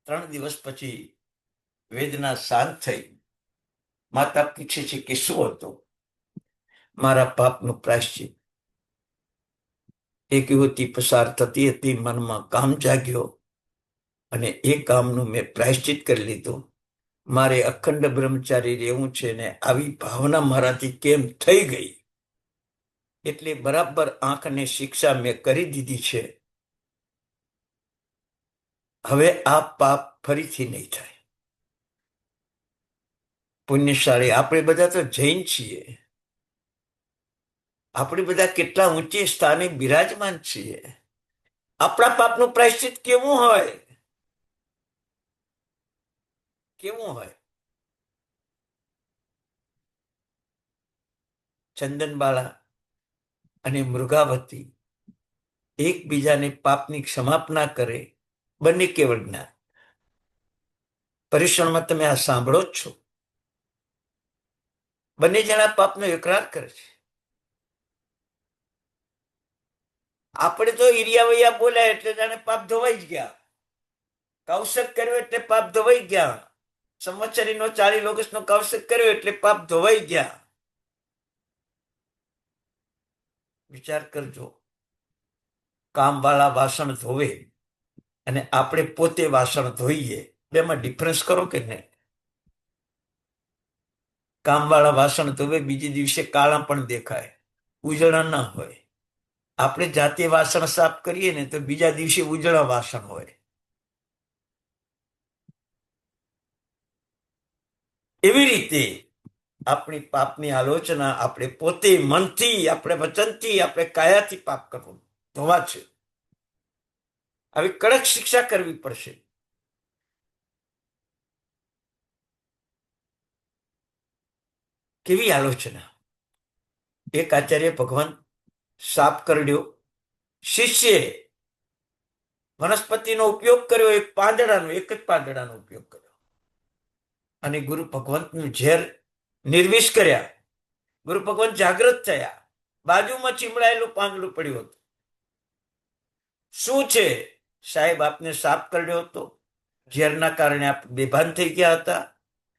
3 દિવસ પછી વેદના શાંત થઈ. માતા પૂછે છે કે શું હતું? મારા પાપનું પ્રાયશ્ચિત. એક યુવતી પસાર થતી હતી, મનમાં કામ જાગ્યો. અને એ કામનું મેં પ્રાયશ્ચિત કરી લીધું. મારે અખંડ બ્રહ્મચારી રહેવું છે ને આવી ભાવના મારાથી કેમ થઈ ગઈ, એટલે બરાબર આંખને શિક્ષા મેં કરી દીધી છે. હવે આ પાપ ફરીથી નહીં થાય. પુણ્યશાળી આપણે બધા તો જૈન છીએ, આપણે બધા કેટલા ઊંચે સ્થાને બિરાજમાન છીએ. આપણા પાપનું પ્રાયશ્ચિત કેવું હોય, કેવું હોય? ચંદનબાળા અને મૃગાવતી એકબીજાને પાપની ક્ષમાપના કરે, બંને કેવળ જ્ઞાન. પર્યુષણમાં તમે આ સાંભળો જ છો. બંને જણા પાપનો એકરાર કરે છે. આપણે તો ઈરિયા વૈયા બોલ્યા એટલે જાણે પાપ ધોવાઈ જ ગયા. કૌશક કર્યો એટલે પાપ ધોવાઈ ગયા. સંવત્સરીનો 40 લોકેશનો કૌશક કર્યો એટલે પાપ ધોવાઈ ગયા. વિચાર કરજો, કામવાળા વાસણ ધોવે અને આપણે પોતે વાસણ ધોઈએ, બેમાં ડિફરન્સ કરો કે નહીં? કામવાળા વાસણ ધોવે, બીજે દિવસે કાળા પણ દેખાય, ઉજળા ના હોય. આપણે જાતે વાસણ સાફ કરીએ ને તો બીજા દિવસે ઉજળા વાસણ હોય. એવી રીતે આપણી પાપની આલોચના આપણે પોતે મનથી, આપણે વચનથી, આપણે કાયાથી પાપ કરવું, ધોવા છે. આવી કડક શિક્ષા કરવી પડશે. કેવી આલોચના! એક આચાર્ય ભગવાન સાપ કરડ્યો, શિષ્યે વનસ્પતિનો ઉપયોગ કર્યો, એક જ પાંદડાનો ઉપયોગ કર્યો અને ગુરુ ભગવંતનું ઝેર નિર્વિષ કર્યા. ગુરુ ભગવંત જાગૃત થયા, બાજુમાં ચીમડાયેલું પાંદડું પડ્યું હતું. શું છે સાહેબ, આપને સાપ કરડ્યો હતો, ઝેરના કારણે આપ બેભાન થઈ ગયા હતા.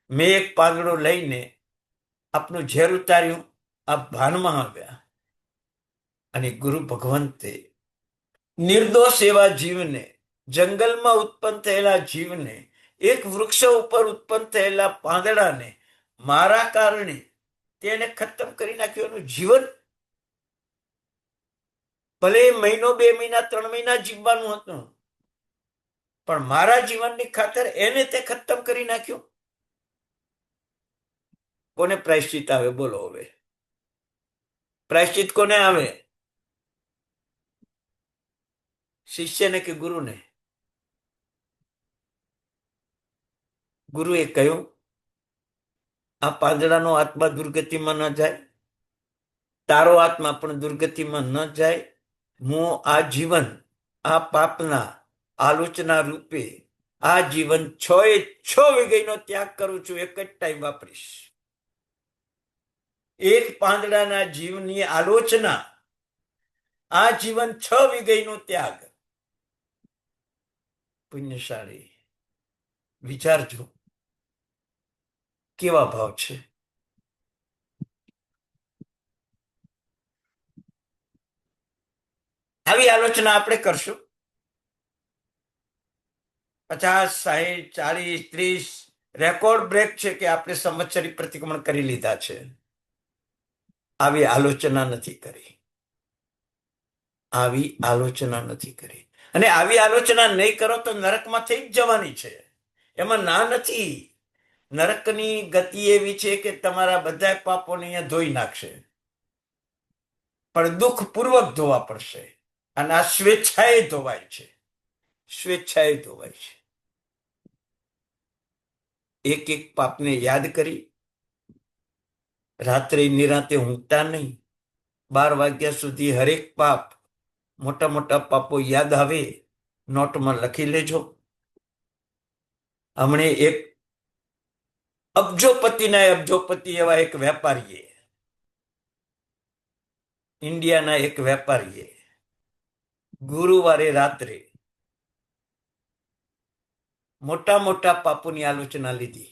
મેં એક પાંદડો લઈને આપનું ઝેર ઉતાર્યું, આપ ભાનમાં આવ્યા. અને ગુરુ ભગવંતે નિર્દોષ એવા જીવને, જંગલમાં ઉત્પન્ન થયેલા જીવને, એક વૃક્ષ ઉપર ઉત્પન્ન થયેલા પાંદડાને મારા કારણે તેને ખતમ કરી નાખ્યું. એનું જીવન ભલે મહિનો, 2 મહિના, 3 મહિના જીવવાનું હતું, પણ મારા જીવનની ખાતર એને તે ખતમ કરી નાખ્યું. કોને પ્રાયશ્ચિત આવે બોલો? હવે પ્રાયશ્ચિત કોને આવે? શિષ્યને કે ગુરુને? ગુરુએ કહ્યું, આ પાંદડાનો આત્મા દુર્ગતિમાં ન જાય, તારો આત્મા પણ દુર્ગતિમાં ન જાય. હું આ જીવન, આ પાપના આલોચના રૂપે આ જીવન 6 વિઘઈનો ત્યાગ કરું છું. એક જ ટાઈમ વાપરીશ. એક પાંદડાના જીવની આલોચના, આ જીવન 6 વિઘઈનો ત્યાગ. પુણ્યશાળી વિચારજો, કેવા ભાવ છે. આવી આલોચના આપણે કરશું 50, 60, 40, 30 રેકોર્ડ બ્રેક છે કે આપણે સંવત્સરી પ્રતિક્રમણ કરી લીધા છે. આવી આલોચના નથી કરી, આવી આલોચના નથી કરી. અને આવી આલોચના નહીં કરો તો નરકમાં થઈ જ જવાની છે, એમાં ના નથી. નરકની ગતિ એવી છે કે તમારા બધા પાપોને અહીંયા ધોઈ નાખશે, પણ દુઃખપૂર્વક ધોવા પડશે. અને આ સ્વેચ્છાએ ધોવાય છે, સ્વેચ્છાએ ધોવાય છે. એક એક પાપને યાદ કરી રાત્રે નિરાતે ઊંઘતા નહીં. 12 વાગ્યા સુધી હરેક પાપ, મોટા મોટા પાપો યાદ આવે, નોટમાં લખી લેજો. હમણે એક અબજોપતિના અબજોપતિ એવા એક વેપારીએ, ઇન્ડિયાના એક વેપારીએ ગુરુવારે રાત્રે મોટા મોટા પાપોની આલોચના લીધી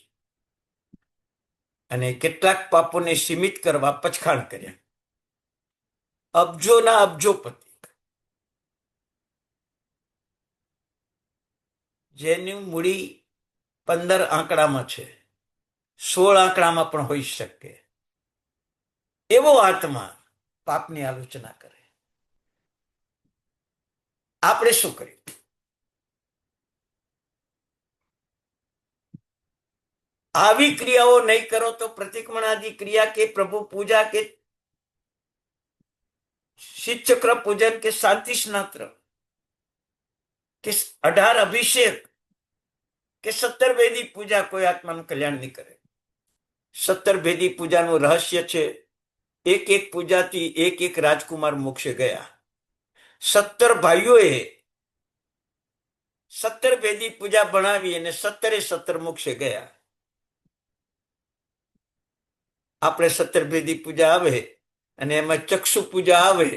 અને કેટલાક પાપોને સીમિત કરવા પછખાણ કર્યા. અબજોના અબજોપતિ. જેની મૂડી 15 આંકડામાં છે, 16 આંકડામાં પણ હોઈ શકે, એવો આત્મા પાપની આલોચના કરે. આપણે શું કરીએ? આવી ક્રિયાઓ નહીં કરો તો પ્રતિક્રમણાદિ ક્રિયા કે પ્રભુ પૂજા કે શીતચક્ર પૂજન કે શાંતિ સ્નાત્ર કે 18 અભિષેક કે 17 વેદી પૂજા કોઈ આત્માનું કલ્યાણ નહીં કરે. 17 વેદી પૂજાનું રહસ્ય છે, એક એક પૂજાથી એક એક રાજકુમાર મોક્ષે ગયા. 17 ભાઈઓએ 17 વેદી પૂજા ભણાવી અને 17 મોક્ષે ગયા. આપણે 17 વેદી પૂજા આવે અને એમાં ચક્ષુ પૂજા આવે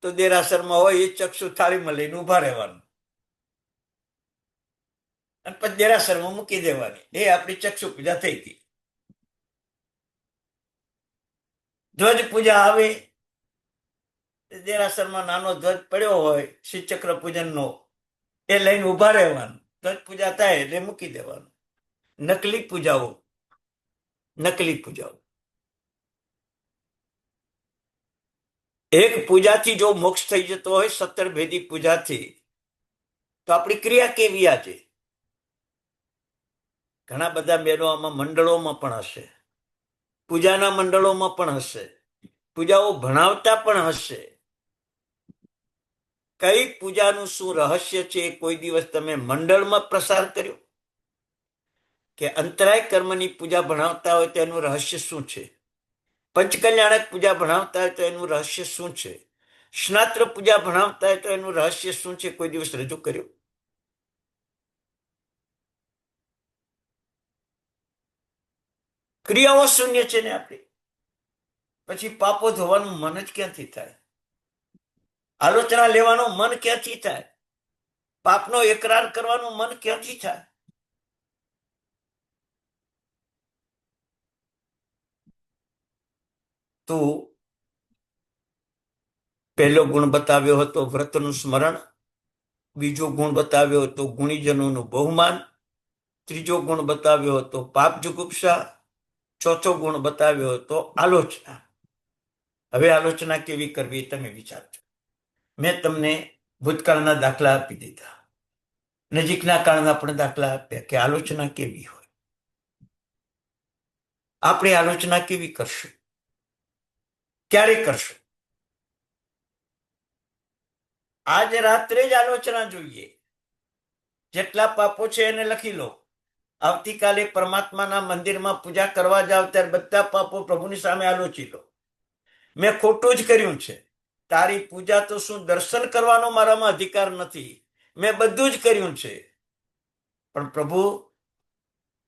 તો દેરાસરમાં હોય એ ચક્ષુ થાળીમાં લઈને ઉભા રહેવાનું અને પછી દેરાસરમાં મૂકી દેવાની. એ આપણી ચક્ષુ પૂજા થઈ ગઈ. ધ્વજ પૂજા આવે, દેરાસરમાં નાનો ધ્વજ પડ્યો હોય શ્રીચક્ર પૂજનનો, એ લઈને ઉભા રહેવાનું. ધ્વજ પૂજા થાય એટલે મૂકી દેવાનું. નકલી પૂજાઓ એક પૂજાથી જો મોક્ષ થઈ જતો હોય 17 ભેદી પૂજાથી, તો આપણી ક્રિયા કેવી આજે? ઘણા બધા બહેનો આમાં મંડળોમાં પણ હશે, પૂજાના મંડળોમાં પણ હશે, પૂજાઓ ભણાવતા પણ હશે. કઈ પૂજાનું શું રહસ્ય છે કોઈ દિવસ તમે મંડળમાં પ્રસાર કર્યો? કે અંતરાય કર્મની પૂજા ભણાવતા હોય તો એનું રહસ્ય શું છે? પંચકલ્યાણક પૂજા ભણાવતા હોય તો એનું રહસ્ય શું છે? સ્નાત્ર પૂજા ભણાવતા હોય તો એનું રહસ્ય શું છે? કોઈ દિવસ રજૂ કર્યું? ક્રિયાઓ શૂન્ય છે ને આપણી, પછી પાપો ધોવાનું મન જ ક્યાંથી થાય? આલોચના લેવાનું મન ક્યાંથી થાય? પાપનો એકરાર કરવાનું મન ક્યાંથી થાય? તો પહેલો ગુણ બતાવ્યો હતો વ્રતનું સ્મરણ, બીજો ગુણ બતાવ્યો હતો ગુણીજનોનું બહુમાન, ત્રીજો ગુણ બતાવ્યો હતો પાપ જુગુપ્સા, ચોથો ગુણ બતાવ્યો હતો આલોચના. હવે આલોચના કેવી કરવી તમે વિચારજો. મેં તમને ભૂતકાળના દાખલા આપી દીધા, નજીકના કાળના પણ દાખલા આપ્યા કે આલોચના કેવી હોય. આપણે આલોચના કેવી કરશું? ક્યારે કરશું? આજ રાત્રે જ આલોચના જોઈએ. જેટલા પાપો છે એને લખી લો. આવતીકાલે પરમાત્માના મંદિરમાં પૂજા કરવા જાવ ત્યારે બધા પાપો પ્રભુની સામે આલોચી લો. મેં ખોટું જ કર્યું છે, તારી પૂજા તો શું દર્શન કરવાનો મારામાં અધિકાર નથી, મેં બધું જ કર્યું છે, પણ પ્રભુ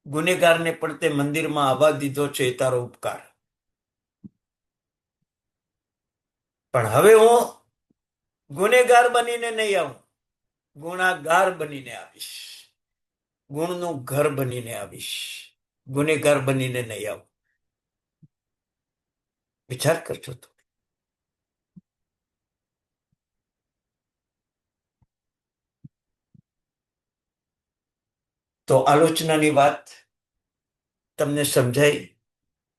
ગુનેગારને પણ તે મંદિરમાં આવવા દીધો છે, એ તારો ઉપકાર. પણ હવે હું ગુનેગાર બનીને નહીં આવું, ગુણાગાર બનીને આવીશ, ગુણનું ઘર બનીને આવીશ, ગુનેગાર બનીને નહીં આવું. વિચાર કરજો. તો આલોચનાની વાત તમને સમજાઈ?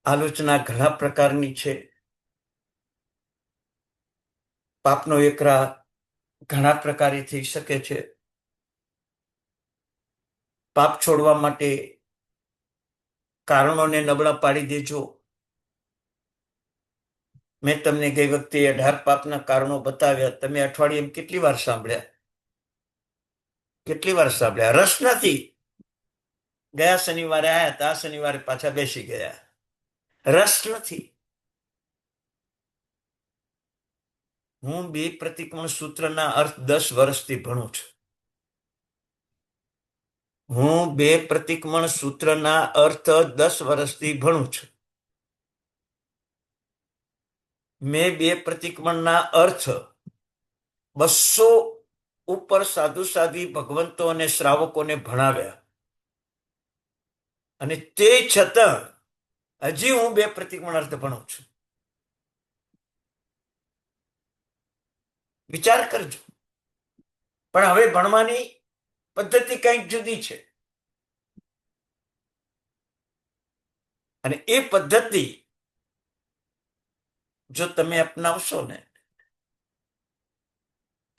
આલોચના ઘણા પ્રકારની છે. પાપનો એકરા ઘણા પ્રકારે થઈ શકે છે. પાપ છોડવા માટે કારણોને નબળા પાડી દેજો. મેં તમને ગઈ વખતે 18 પાપના કારણો બતાવ્યા. તમે અઠવાડિયે કેટલી વાર સાંભળ્યા? રસ નથી. ગયા શનિવારે આવ્યા હતા, આ શનિવારે પાછા બેસી ગયા. રસ નથી. હું બે પ્રતિક્રમણ સૂત્રના અર્થ 10 વર્ષથી ભણું છું. હું બે પ્રતિક્રમણ સૂત્રના અર્થ 10 વર્ષથી ભણું છું. મેં બે પ્રતિક્રમણના અર્થ 200 ઉપર સાધુ સાધી ભગવંતો અને શ્રાવકોને ભણાવ્યા, અને તે છતાં હજી હું બે પ્રતિક્રમણ અર્થ ભણું છું. વિચાર કરજો. પણ હવે ભણવાની પદ્ધતિ કંઈક જુદી છે. અને એ પદ્ધતિ જો તમે અપનાવશો ને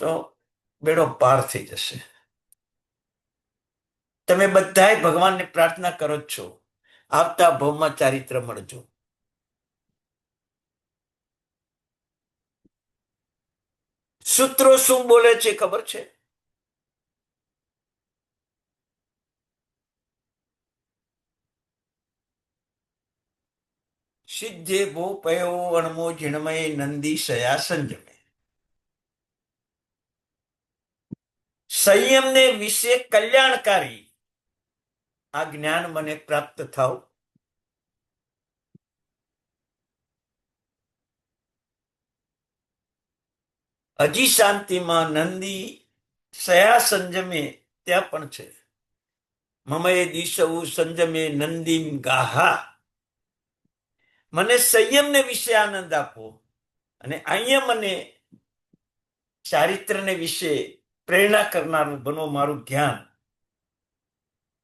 તો બેડો પાર થઈ જશે. તમે બધાય ભગવાનને પ્રાર્થના કરો જ છો, આવતા ભવમાં ચારિત્ર મળજો. સૂત્રો શું બોલે છે ખબર છે? સિદ્ધે ભો પયો અણમો જીણમય નંદી સયા સંજમે. સંયમને વિશે કલ્યાણકારી આ જ્ઞાન મને પ્રાપ્ત થાવ. હજી શાંતિમાં નંદી સયા સંજમે ત્યાં પણ છે. મમય દિશવું સંજમે નંદીમ ગાહા. મને સંયમને વિશે આનંદ આપો અને અહીંયા મને ચારિત્રને વિશે પ્રેરણા કરનારું બનો મારું જ્ઞાન.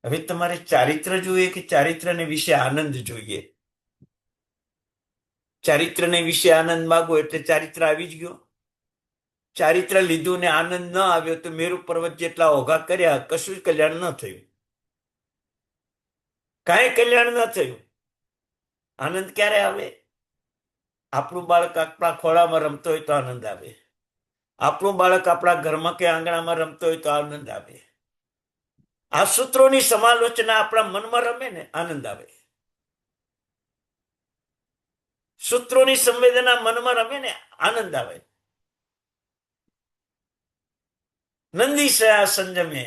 હવે તમારે ચારિત્ર જોઈએ કે ચારિત્રને વિશે આનંદ જોઈએ? ચારિત્રને વિશે આનંદ માગો એટલે ચારિત્ર આવી જ ગયો. ચારિત્ર લીધું ને આનંદ ન આવ્યો તો મેરુ પર્વત જેટલા ઓઘા કર્યા, કશું જ કલ્યાણ ન થયું. કાંઈ કલ્યાણ ન થયું. આનંદ ક્યારે આવે? આપણું બાળક આપણા ખોળામાં રમતો હોય તો આનંદ આવે. આપણું બાળક આપણા ઘરમાં કે આંગણામાં રમતો હોય તો આનંદ આવે. આ સૂત્રોની સમાલોચના આપણા મનમાં રમે ને આનંદ આવે. સૂત્રોની સંવેદના મનમાં રમે ને આનંદ આવે. નંદી સયા સંજમે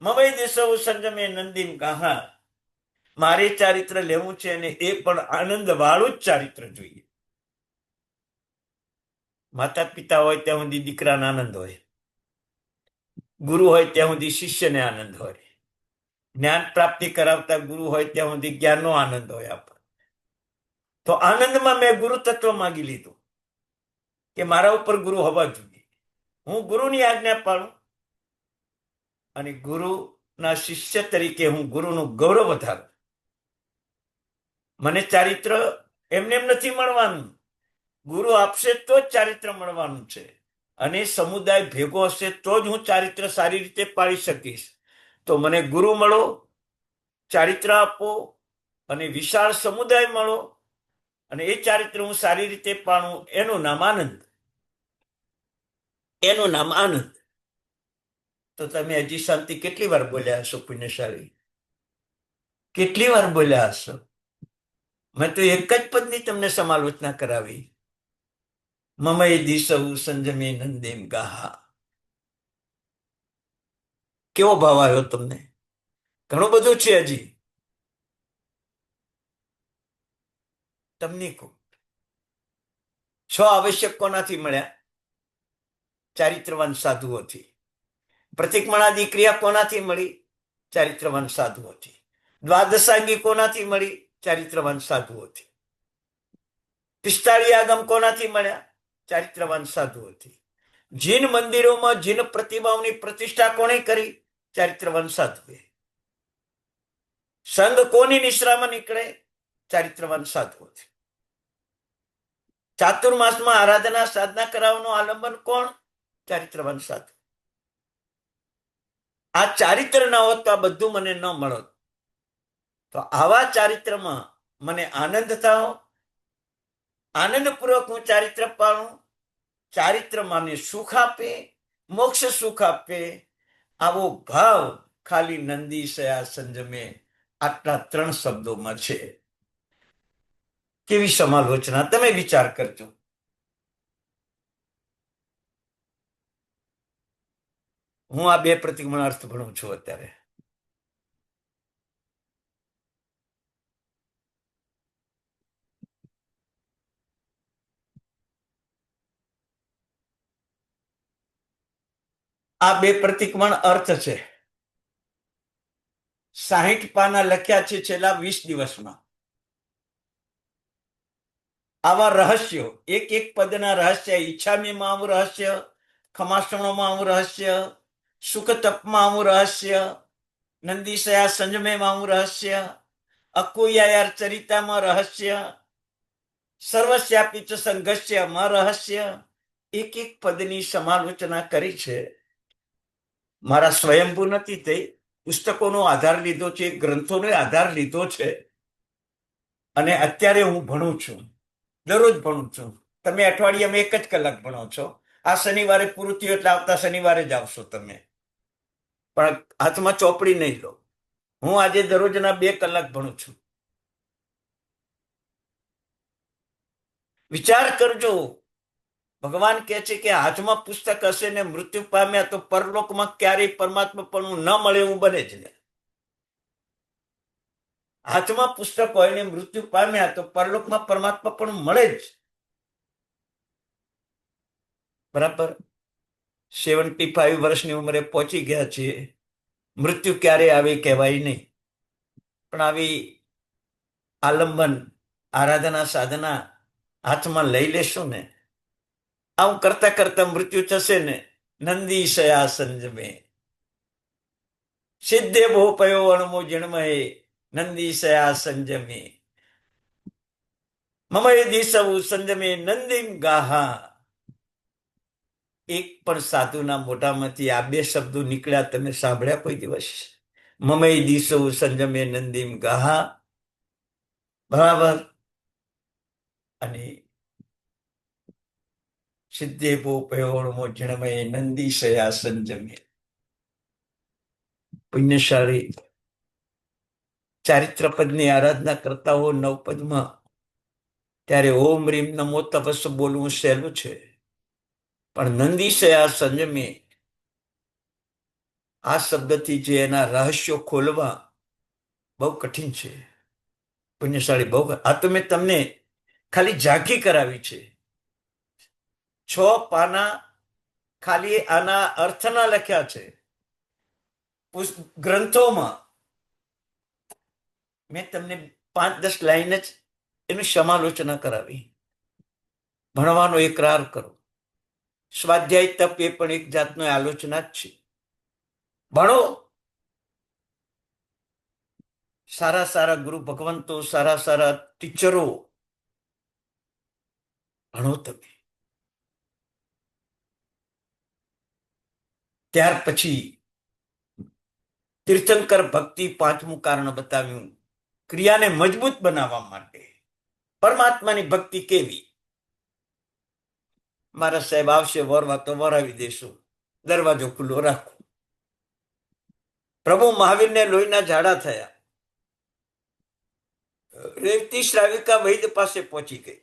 મમય દેશો સંજમે નંદીમ ગાહા. મારે ચારિત્ર લેવું છે અને એ પણ આનંદ વાળું જ ચારિત્ર જોઈએ. માતા પિતા હોય ત્યાં સુધી દીકરાને આનંદ હોય, ગુરુ હોય ત્યાં સુધી શિષ્યને આનંદ હોય, જ્ઞાન પ્રાપ્તિ કરાવતા ગુરુ હોય ત્યાં સુધી જ્ઞાનનો આનંદ હોય. આપણને તો આનંદમાં મેં ગુરુ તત્વ માંગી લીધું કે મારા ઉપર ગુરુ હોવા જોઈએ. હું ગુરુની આજ્ઞા પાડું અને ગુરુના શિષ્ય તરીકે હું ગુરુનું ગૌરવ વધારું. મને ચારિત્ર એમને એમ નથી મળવાનું. ગુરુ આપશે તો જ ચારિત્ર મળવાનું છે. અને સમુદાય ભેગો હશે તો જ હું ચારિત્ર સારી રીતે પાળી શકીશ. તો મને ગુરુ મળો, ચારિત્ર આપો અને વિશાળ સમુદાય મળો અને એ ચારિત્ર હું સારી રીતે પાળું. એનું નામ આનંદ. એનું નામ આનંદ. તો તમે હજી શાંતિ કેટલી વાર બોલ્યા હશો પુણ્યશાળી? કેટલી વાર બોલ્યા હશો? મેં તો એક જ પદની તમને સમાલોચના કરાવી. મમય દિશવું સંજમે નંદીમ ગાહા. કેવો ભાવ આવ્યો તમને? ઘણું બધું છે હજી. તમને કહું, 6 આવશ્યક કોનાથી મળ્યા? ચારિત્રવાન સાધુઓથી. પ્રતિક્રમણાદી ક્રિયા કોનાથી મળી? ચારિત્રવાન સાધુઓથી. દ્વાદશાંગી કોનાથી મળી? ચારિત્રવાન સાધુઓથી. 45 આગમ કોનાથી મળ્યા? ચારિત્રવાન સાધુઓથી. જીન મંદિરોમાં જીન પ્રતિમાઓની પ્રતિષ્ઠા કોણે કરી? ચારિત્રવાન સાધુએ. સંઘ કોની નિશ્રામાં નીકળે? ચારિત્રવાન સાધુઓથી. ચાતુર્માસમાં આરાધના સાધના કરાવવાનું આલંબન કોણ? ચારિત્રવાન સાધુ. આ ચારિત્ર ના હોત તો આ બધું મને ન મળત. તો આવા ચારિત્રમાં મને આનંદ થાવ, આનંદપૂર્વક હું ચારિત્ર પાળું. ચારિત્ર મને સુખ આપે, મોક્ષ સુખ આપે. આવો ભાવ ખાલી નંદી સયા સંજમે આટલા 3 શબ્દોમાં છે. કેવી સમાલોચના! તમે વિચાર કરજો. હું આ 2 પ્રતિક્રમણ અર્થ ભણું છું અત્યારે. આ 2 પ્રતિક્રમણ અર્થ છે. 60 પાના લખ્યા છે છેલ્લા 20 દિવસમાં. આવા રહસ્યો, એક પદના રહસ્ય, ઈચ્છામીમાં આવું રહસ્ય, ખમાસણોમાં આવું રહસ્ય, સુખ તપમાં આવું રહસ્ય, નંદીસયા સંજમેમાં આવું રહસ્ય, અકુયાયાર ચરિતામાં રહસ્ય, સર્વસ્યાપી ચ સંઘર્ષ્યમાં રહસ્ય. એક એક પદની સમાલોચના કરી છે. મારા સ્વયંભૂ નથી થઈ, પુસ્તકોનો આધાર લીધો છે, ગ્રંથોનો આધાર લીધો છે. અને અત્યારે હું ભણું છું, દરરોજ ભણું છું. તમે અઠવાડિયામાં 1 જ કલાક ભણો છો. આ શનિવારે પૂરું થયું એટલે આવતા શનિવારે જ આવશો તમે, પણ હાથમાં ચોપડી નહીં લો. હું આજે દરરોજના 2 કલાક ભણું છું. વિચાર કરજો. ભગવાન કહે છે કે હાથમાં પુસ્તક હશે ને મૃત્યુ પામ્યા તો પરલોકમાં ક્યારેય પરમાત્મા પણ ન મળે એવું બને જ ને. હાથમાં પુસ્તક હોય ને મૃત્યુ પામ્યા તો પરલોકમાં પરમાત્મા પણ મળે જ. બરાબર. 75 વર્ષની ઉંમરે પહોંચી ગયા છીએ. મૃત્યુ ક્યારે આવે કહેવાય નહીં, પણ આવી આલંબન આરાધના સાધના હાથમાં લઈ લેશું ને, આવું કરતા કરતા મૃત્યુ થશે ને. નંદી સયા સંજમે સિદ્ધે ભો પયો અણમો જન્મએ નંદી સયા સંજમે મમય દિશવુ સંજમે નંદીમ ગાહા. એક પણ સાધુના મોઢામાંથી આ 2 શબ્દો નીકળ્યા તમે સાંભળ્યા કોઈ દિવસ? મમય દિશવુ સંજમે નંદીમ ગાહા. બરાબર. અને સિદ્ધે ભો પયો અણમો જન્મએ નંદી સયા સંજમે. પુણ્યશાળી ચારિત્ર પદની આરાધના કરતા હો 9 પદમાં, ત્યારે ઓમ રીમ નમો તપસ બોલવું સહેલું છે, પણ નંદીસયા સંજમે આ શબ્દથી જે એના રહસ્યો ખોલવા બહુ કઠિન છે. પુણ્યશાળી બહુ. આ તો મેં તમને ખાલી ઝાંખી કરાવી છે. 6 પાના ખાલી આના અર્થના લખ્યા છે ગ્રંથોમાં. મેં તમને 5-10 લાઈન જ એનું સમાલોચના કરાવી. ભણવાનો એકરાર કરો. સ્વાધ્યાય તપ એ પણ એક જાતનો આલોચના જ છે. ભણો. સારા સારા ગુરુ ભગવંતો, સારા સારા ટીચરો, ભણો તમે. ત્યાર પછી તીર્થંકર ભક્તિ 5મું કારણ બતાવ્યું. ક્રિયાને મજબૂત બનાવવા માટે પરમાત્માની ભક્તિ કેવી. મારા સાહેબ આવશે વરવા તો વરાવી દેશું, દરવાજો ખુલ્લો રાખો. પ્રભુ મહાવીરને લોહીના ઝાડા થયા. રેવતી શ્રાવિકા વૈદ પાસે પહોંચી ગઈ.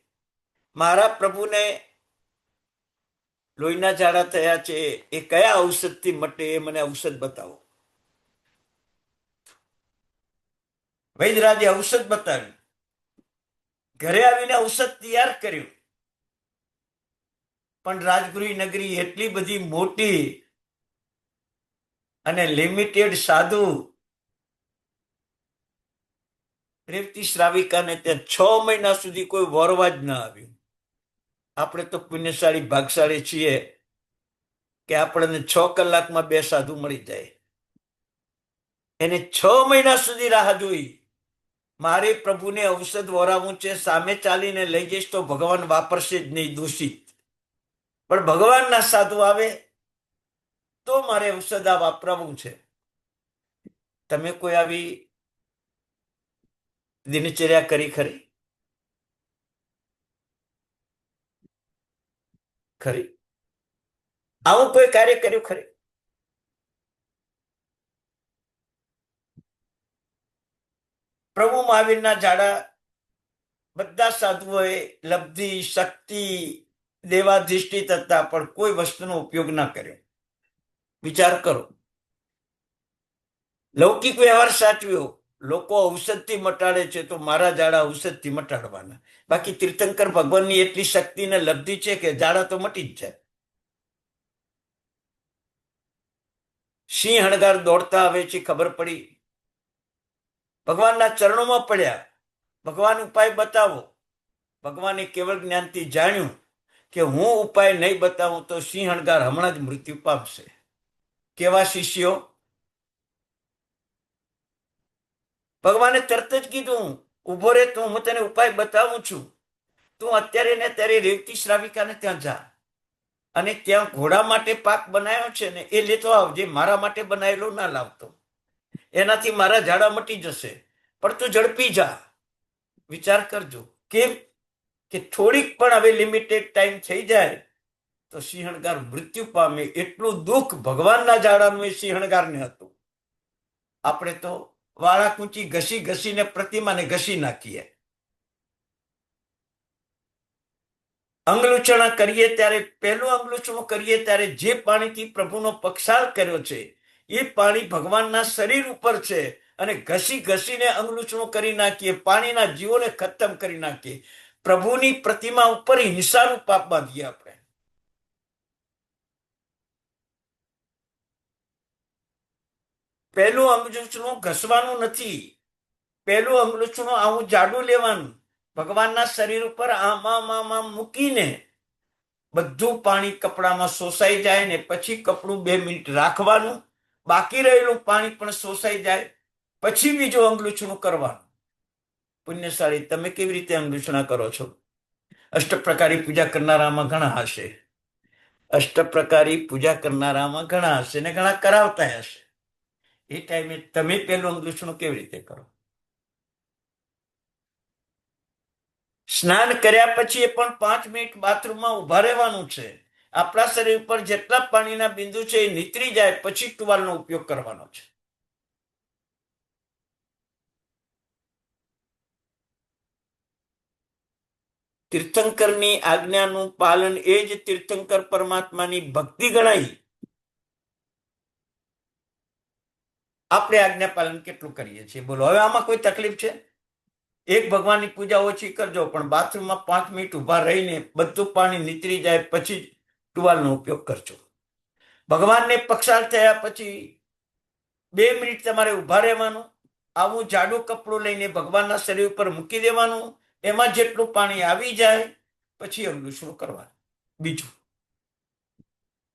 મારા પ્રભુને લોહીના ઝાડા થયા છે, એ કયા ઔષધથી મટે એ મને ઔષધ બતાવો. વૈદરાજે ઔષધ બતાવ્યું. ઘરે આવીને ઔષધ તૈયાર કર્યું, પણ રાજગૃહી નગરી એટલી બધી મોટી અને લિમિટેડ સાધુ. રેવતી શ્રાવિકાને ત્યાં 6 મહિના સુધી કોઈ વરવા જ ન આવ્યું. આપણે તો પુણ્યશાળી ભાગશાળી છીએ કે આપણને 6 કલાકમાં 2 સાધુ મળી જાય. એને 6 મહિના સુધી રાહ જોઈ. મારે પ્રભુને ઔષધ વરાવવું છે, સામે ચાલીને લઈ જઈશ તો ભગવાન વાપરશે જ નહીં, દૂષિત. પણ ભગવાનના સાધુ આવે તો મારે ઔષધ આ વાપરવું છે. તમે કોઈ આવી દિનચર્યા કરી ખરી? ખરી? આવું કોઈ કાર્ય કર્યું ખરી? પ્રભુ મહાવીરના ઝાડા બધા સાધુઓએ લબ્ધિ, શક્તિ, દેવાધિષ્ઠિત હતા, પણ કોઈ વસ્તુનો ઉપયોગ ના કર્યો. વિચાર કરો. લૌકિક વ્યવહાર સાચવ્યો. લોકો ઔષધથી મટાડે છે તો મારા ઝાડા ઔષધથી મટાડવાના. બાકી તીર્થંકર ભગવાનની એટલી શક્તિ ને લબ્ધિ છે કે ઝાડા તો મટી જ જાય. સિંહ હણગાર દોડતા આવે છે, ખબર પડી. ભગવાનના ચરણોમાં પડ્યા. ભગવાન ઉપાય બતાવો. ભગવાને કેવળ જ્ઞાનથી જાણ્યું કે હું ઉપાય નહીં બતાવું તો સિંહ હણગાર હમણાં જ મૃત્યુ પામશે. કેવા શિષ્યો? ભગવાને તરત જ કીધું, ઉભો રે, તું હું તને ઉપાય બતાવું છું. તું અત્યારે ને ત્યારે રેવતી શ્રાવિકાને ત્યાં જા અને ત્યાં ઘોડા માટે પાક બનાવ્યો છે ને એ લેતો આવજે, મારા માટે બનાવેલો ના લાવતો. એનાથી મારા ઝાડા મટી જશે, પણ તું ઝડપી જા. વિચાર કરજો. કેમ કે થોડીક પણ હવે લિમિટેડ ટાઈમ થઈ જાય તો સિંહણગાર મૃત્યુ પામે. એટલું દુઃખ ભગવાનના ઝાડાનું એ સિંહણગારને હતું. આપણે તો વાળા કૂંચી ઘસી ઘસીને પ્રતિમાને ઘસી નાખીએ. અંગલૂછણા કરીએ ત્યારે, પહેલું અંગલૂછણું કરીએ ત્યારે જે પાણીથી પ્રભુનો પક્ષાલ કર્યો છે એ પાણી ભગવાનના શરીર ઉપર છે અને ઘસી ઘસીને અંગલૂછણું કરી નાખીએ, પાણીના જીવોને ખતમ કરી નાખીએ. પ્રભુની પ્રતિમા ઉપર હિંસાનું પાપ બાંધીએ આપણે. પહેલું અંગલૂછણું ઘસવાનું નથી, પહેલું અંગલૂછણું આવું જાડું લેવાનું, ભગવાનના શરીર ઉપર આમ મૂકીને બધું પાણી કપડામાં શોષાઈ જાય ને પછી કપડું 2 મિનિટ રાખવાનું, બાકી રહેલું પાણી પણ શોષાઈ જાય પછી બીજું અંગલૂછણું કરવાનું. પુણ્યશાળી, તમે કેવી રીતે અંગલૂછણા કરો છો? અષ્ટપ્રકારી પૂજા કરનારામાં ઘણા હશે, અષ્ટપ્રકારી પૂજા કરનારામાં ઘણા હશે ને ઘણા કરાવતા હશે. એ ટાઈમે તમે પેલું અંગલૂછણું કેવી રીતે કરો? સ્નાન કર્યા પછી એ પણ 5 મિનિટ બાથરૂમમાં ઉભા રહેવાનું છે. આપણા શરીર પર જેટલા પાણીના બિંદુ છે એ નીતરી જાય પછી ટુવાલનો ઉપયોગ કરવાનો છે. તીર્થંકરની આજ્ઞાનું પાલન એ જ તીર્થંકર પરમાત્માની ભક્તિ ગણાય. આપણે આજ્ઞા પાલન કેટલું કરીએ છીએ બોલો? હવે આમાં કોઈ તકલીફ છે? એક ભગવાનની પૂજા ઓછી કરજો, પણ બાથરૂમમાં 5 મિનિટ ઉભા રહીને બધું પાણી નીતરી જાય પછી ટુવાલનો ઉપયોગ કરજો. ભગવાનને પક્ષાલ થયા પછી 2 મિનિટ તમારે ઉભા રહેવાનું, આવું જાડું કપડું લઈને ભગવાનના શરીર ઉપર મૂકી દેવાનું, એમાં જેટલું પાણી આવી જાય પછી અંગલૂછણું કરવાનું. બીજું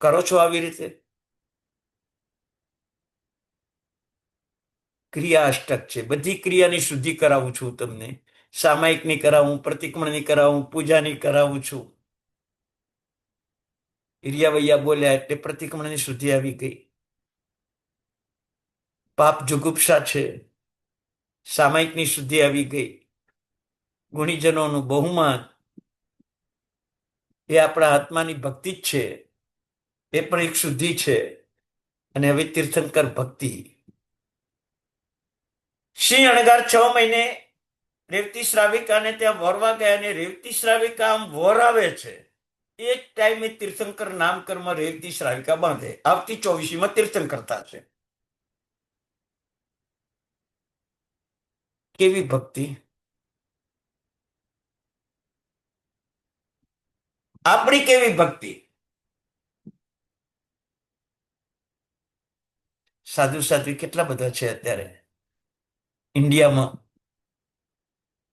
કરો છો આવી રીતે? ક્રિયા અષ્ટક છે, બધી ક્રિયાની શુદ્ધિ કરાવું છું તમને. સામાયિકની કરાવું, પ્રતિક્રમણની કરાવું, પૂજાની કરાવું છું. હિરિયા બોલ્યા એટલે પ્રતિક્રમણની શુદ્ધિ આવી ગઈ. પાપ જુગુપ્સા છે, સામાયિકની શુદ્ધિ આવી ગઈ. ગુણીજનોનું બહુમાન એ આપણા આત્માની ભક્તિ જ છે, એ પણ એક શુદ્ધિ છે. અને હવે તીર્થંકર ભક્તિ. સિંહ અણગાર 6 મહિને રેવતી શ્રાવિકાને ત્યાં વોરવા ગયા અને રેવતી શ્રાવિકા આમ વોરાવે છે એ જ ટાઈમે તીર્થંકર નામકર્મ રેવતી શ્રાવિકા બાંધે. આવતી 24મીમાં તીર્થંકર થશે. કેવી ભક્તિ! આપણી કેવી ભક્તિ! સાધુ સાધ્વી કેટલા બધા છે અત્યારે ઇન્ડિયામાં?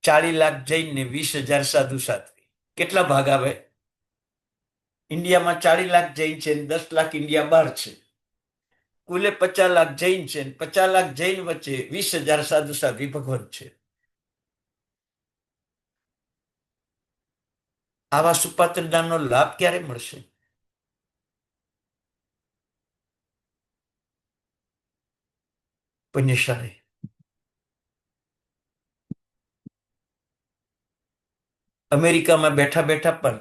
40 લાખ જૈન ને 20,000 સાધુ સાધ્વી. કેટલા ભાગ આવે? ઇન્ડિયામાં 40 લાખ જૈન છે, 10 લાખ ઇન્ડિયા બહાર છે. કુલે 50 લાખ જૈન છે, 50 લાખ જૈન વચ્ચે 20,000 સાધુ સાધ્વી ભગવાન છે. આવા સુપાત્ર દાનનો લાભ ક્યારે મળશે? પુણ્યશાળી. અમેરિકામાં બેઠા બેઠા પણ,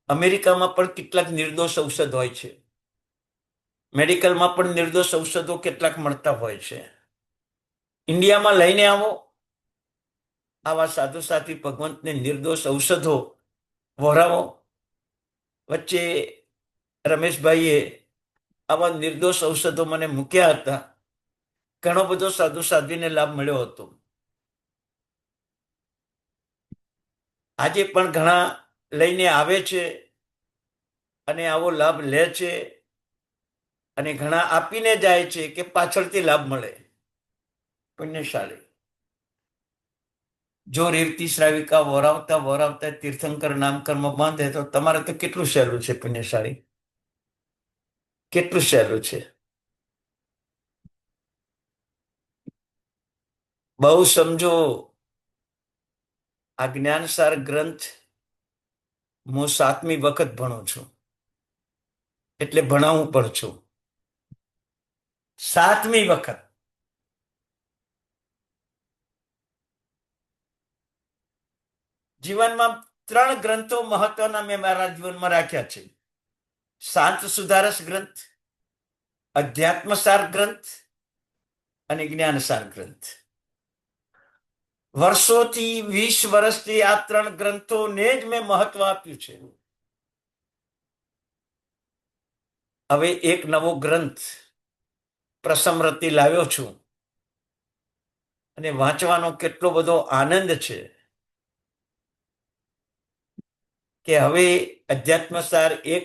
અમેરિકામાં પણ કેટલાક નિર્દોષ ઔષધ હોય છે, મેડિકલમાં પણ નિર્દોષ ઔષધો કેટલાક મળતા હોય છે. ઇન્ડિયામાં લઈને આવો આવા સાધુ સાથી ભગવંતને નિર્દોષ ઔષધો વહોરાવો. વચ્ચે રમેશભાઈએ આવા નિર્દોષ ઔષધો મને મૂક્યા હતા. ઘણો બધો સાધુ સાધ્વીને લાભ મળ્યો હતો. આજે પણ ઘણા લઈને આવે છે અને આવો લાભ લે છે, અને ઘણા આપીને જાય છે કે પાછળથી લાભ મળે. પુણ્યશાળી. જો રેવતી શ્રાવિકા વોરાવતા વોરાવતા તીર્થંકર નામકર્મ બાંધે તો તમારે તો કેટલું સહેલું છે. પુણ્યશાળી. કેટલું સહેલું છે. બહુ સમજો. આ જ્ઞાનસાર ગ્રંથ હું 7મી વખત ભણું છું, એટલે ભણાવું પણ છું. 7મી વખત. જીવનમાં 3 ગ્રંથો મહત્વના મેં મારા જીવનમાં રાખ્યા છે: શાંત સુધારસ ગ્રંથ, અધ્યાત્મસાર ગ્રંથ અને જ્ઞાનસાર ગ્રંથ. વર્ષોથી 20 વર્ષથી આ 3 ગ્રંથોને જ મેં મહત્વ આપ્યું છે. હવે એક નવો ગ્રંથ પ્રસમરતિ લાવ્યો છું અને વાંચવાનો કેટલો બધો આનંદ છે કે હવે અધ્યાત્મસાર એક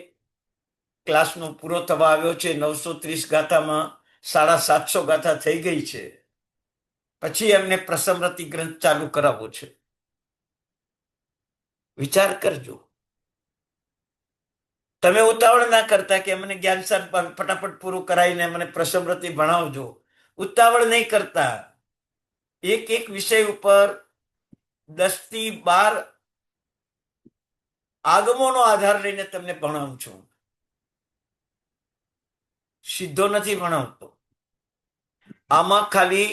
ક્લાસનો પૂરો થવા આવ્યો છે. 930 ગાથામાં 750 ગાથા થઈ ગઈ છે. પછી એમને પ્રસમરતિ ગ્રંથ ચાલુ કરાવવો છે. વિચાર કરજો. તમે ઉતાવળ ના કરતા કે મને જ્ઞાનસાર ફટાફટ પૂરું કરાવીને મને પ્રસમરતિ ભણાવજો. ઉતાવળ નહીં કરતા. એક એક વિષય ઉપર 10 થી 12 આગમોનો આધાર લઈને તમને ભણાવું છું. સીધો નથી ભણાવતો. આમાં ખાલી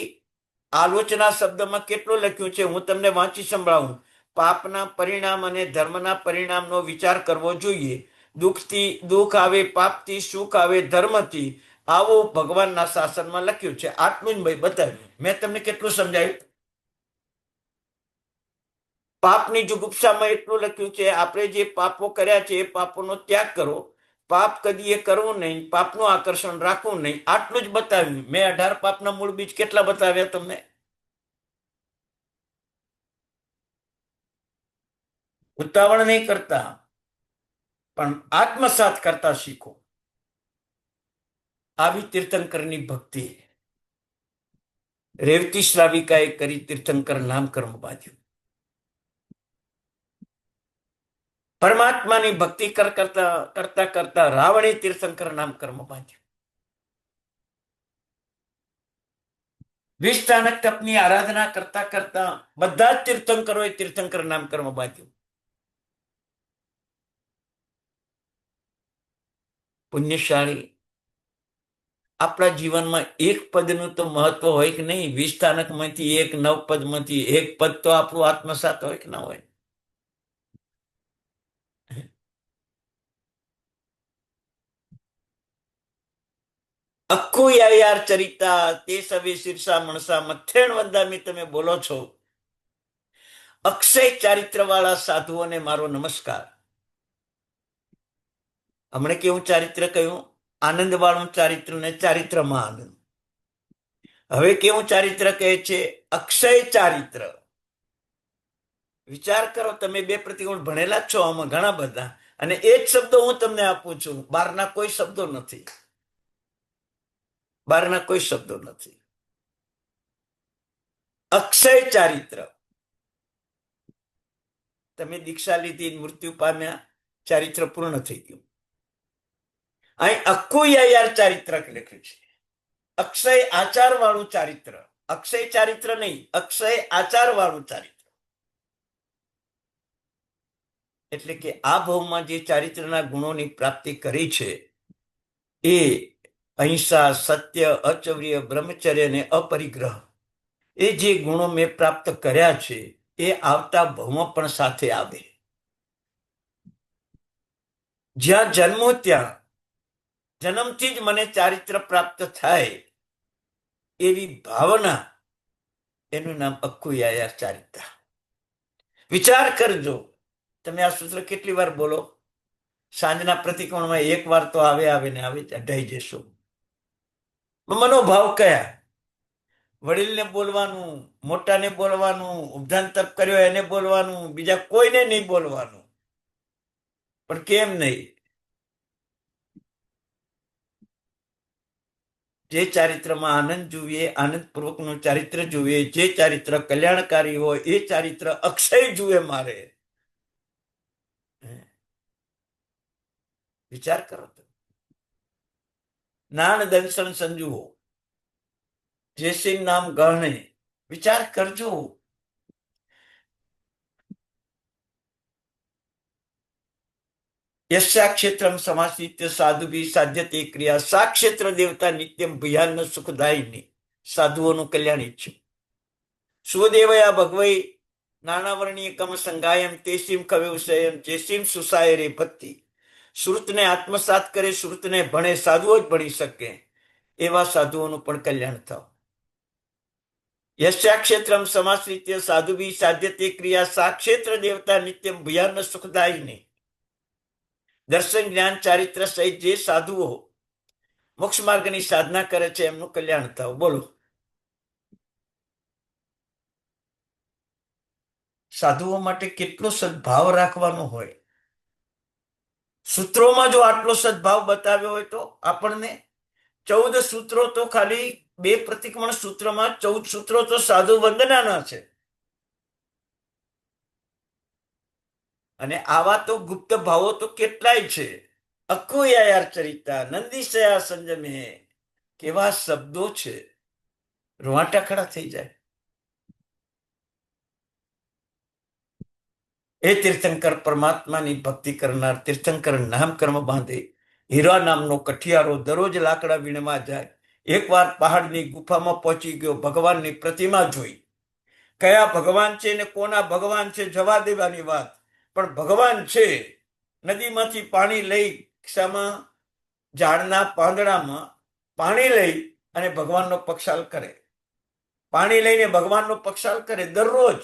આલોચના શબ્દમાં કેટલું લખ્યું છે હું તમને વાંચી સંભળાવું. પાપના પરિણામ અને ધર્મના પરિણામનો વિચાર કરવો જોઈએ. દુઃખ આવે પાપથી, સુખ આવે ધર્મથી, આવું ભગવાનના શાસનમાં લખ્યું છે. આટલું જ બતાવ્યું. મેં તમને કેટલું સમજાવ્યું? પાપની જુગુપ્સામાં એટલું લખ્યું છે આપણે જે પાપો કર્યા છે એ પાપોનો ત્યાગ કરો, પાપ કદી એ કરવું નહીં, પાપનું આકર્ષણ રાખવું નહીં. આટલું જ બતાવ્યું. મેં 18 પાપના મૂળ બીજ કેટલા બતાવ્યા તમને? ઉતાવળ નહીં કરતા, પણ આત્મસાત કરતા શીખો. આવી તીર્થંકરની ભક્તિ રેવતી શ્રાવિકાએ કરી. તીર્થંકર નામ કર્મ બાંધ્યું. પરમાત્માની ભક્તિ કરતા કરતા રાવણે તીર્થંકર નામ કર્મ બાંધ્યું. વિષ્ટાનક તપની આરાધના કરતા કરતા બધા જ તીર્થંકરોએ તીર્થંકર નામ કર્મ બાંધ્યું. પુણ્યશાળી. આપણા જીવનમાં એક પદનું તો મહત્વ હોય કે નહીં? 20 સ્થાનકમાંથી એક, 9 પદમાંથી એક પદ તો આપણું આત્મસાત હોય કે ના હોય? આખું યાર ચરિતા તે સવે શીર્ષા મણસા મથેણ વંદામી તમે બોલો છો. અક્ષય ચારિત્ર વાળા સાધુઓને મારો નમસ્કાર. હમણે કેવું ચારિત્ર કહ્યું? આનંદ વાળું ચારિત્ર ને ચારિત્રમાં આનંદ. હવે કેવું ચારિત્ર કહે છે? અક્ષય ચારિત્ર. વિચાર કરો, તમે 2 પ્રતિગુણ ભણેલા જ છો આમાં ઘણા બધા, અને એ જ શબ્દો હું તમને આપું છું. બહારના કોઈ શબ્દો નથી. બહારના કોઈ શબ્દો નથી. અક્ષય ચારિત્ર. તમે દીક્ષા લીધી, મૃત્યુ પામ્યા, ચારિત્ર પૂર્ણ થઈ ગયું. અહીં આખું યાર ચારિત્ર લખ્યું છે. અક્ષય આચાર વાળું ચારિત્ર. અક્ષય ચારિત્ર નહીં, અક્ષય આચાર વાળું ચારિત્ર. એટલે કે આ ભાવમાં જે ચારિત્રના ગુણોની પ્રાપ્તિ કરી છે એ અહિંસા, સત્ય, અચૌર્ય, બ્રહ્મચર્ય અને અપરિગ્રહ, એ જે ગુણો મેં પ્રાપ્ત કર્યા છે એ આવતા ભાવમાં પણ સાથે આવે. જ્યાં જન્મો ત્યાં જન્મથી જ મને ચારિત્ર પ્રાપ્ત થાય એવી ભાવના, એનું નામ અક્કુ યાર ચારિત્ર. વિચાર કરજો. તમે આ સૂત્ર કેટલી વાર બોલો? સાંજના પ્રતિકોણમાં 1 વાર તો આવે ને આવે, અઢાઈ જશો. મનોભાવ કયા? વડીલને બોલવાનું, મોટાને બોલવાનું, ઉપધાન તપ કર્યો એને બોલવાનું, બીજા કોઈને નહીં બોલવાનું. પણ કેમ નહીં? જે ચારિત્રમાં આનંદ જોઈએ, આનંદપૂર્વકનું ચારિત્ર જોઈએ, જે ચારિત્ર કલ્યાણકારી હોય એ ચારિત્ર અક્ષય જુએ મારે. વિચાર કરો. નાણ દંસણ સંજુઓ, જેસિંહ નામ ગહણે. વિચાર કરજો. યસ્યા ક્ષેત્રમ સમાસિત્ય સાધુભી સાધ્યતે ક્રિયા સા ક્ષેત્ર દેવતા નિત્યમ ભૂયાન સુખદાયિની. સાધુઓનું કલ્યાણ ઈચ્છ્યું. સુદેવયા ભગવઈ નાનાવર્ણીય કમ સંગાયમ તેસીમ કવિશયમ જેસીમ સુસાય રે ભક્તિ. શ્રુતને આત્મસાત કરે, શ્રુતને ભણે, સાધુઓ જ ભણી શકે એવા સાધુઓનું પણ કલ્યાણ થાવ. યસ્યા ક્ષેત્રમ સમાશ્રિત્ય સાધુભી સાધ્યતે ક્રિયા સા ક્ષેત્ર દેવતા નિત્યમ ભૂયાન સુખદાયિની. દર્શન જ્ઞાન ચારિત્ર સહિત જે સાધુઓ મોક્ષ માર્ગની સાધના કરે છે એમનું કલ્યાણ થાવ. બોલો, સાધુઓ માટે કેટલો સદભાવ રાખવાનો હોય. સૂત્રોમાં જો આટલો સદભાવ બતાવ્યો હોય તો આપણને 14 સૂત્રો તો ખાલી 2 પ્રતિક્રમણ સૂત્રમાં 14 સૂત્રો તો સાધુ વંદનાના છે. અને આવા તો ગુપ્ત ભાવો તો કેટલાય છે. અકુયાર ચરિતા નંદીસયા સંજમે. કેવા શબ્દો છે, રૂવાટા ખડા થઈ જાય. એ તીર્થંકર પરમાત્માની ભક્તિ કરનાર તીર્થંકર નામ કર્મ બાંધે. હીરા નામનો કઠિયારો દરરોજ લાકડા વીણવા જાય. એકવાર પહાડની ગુફામાં પહોંચી ગયો, ભગવાનની પ્રતિમા જોઈ. કયા ભગવાન છે ને કોના ભગવાન છે જવા દેવાની વાત, પણ ભગવાન છે. નદીમાંથી પાણી લઈ ક્ષામાં ઝાડના પાંદડામાં પાણી લઈ અને ભગવાનનો પક્ષાલ કરે. પાણી લઈને ભગવાનનો પક્ષાલ કરે દરરોજ.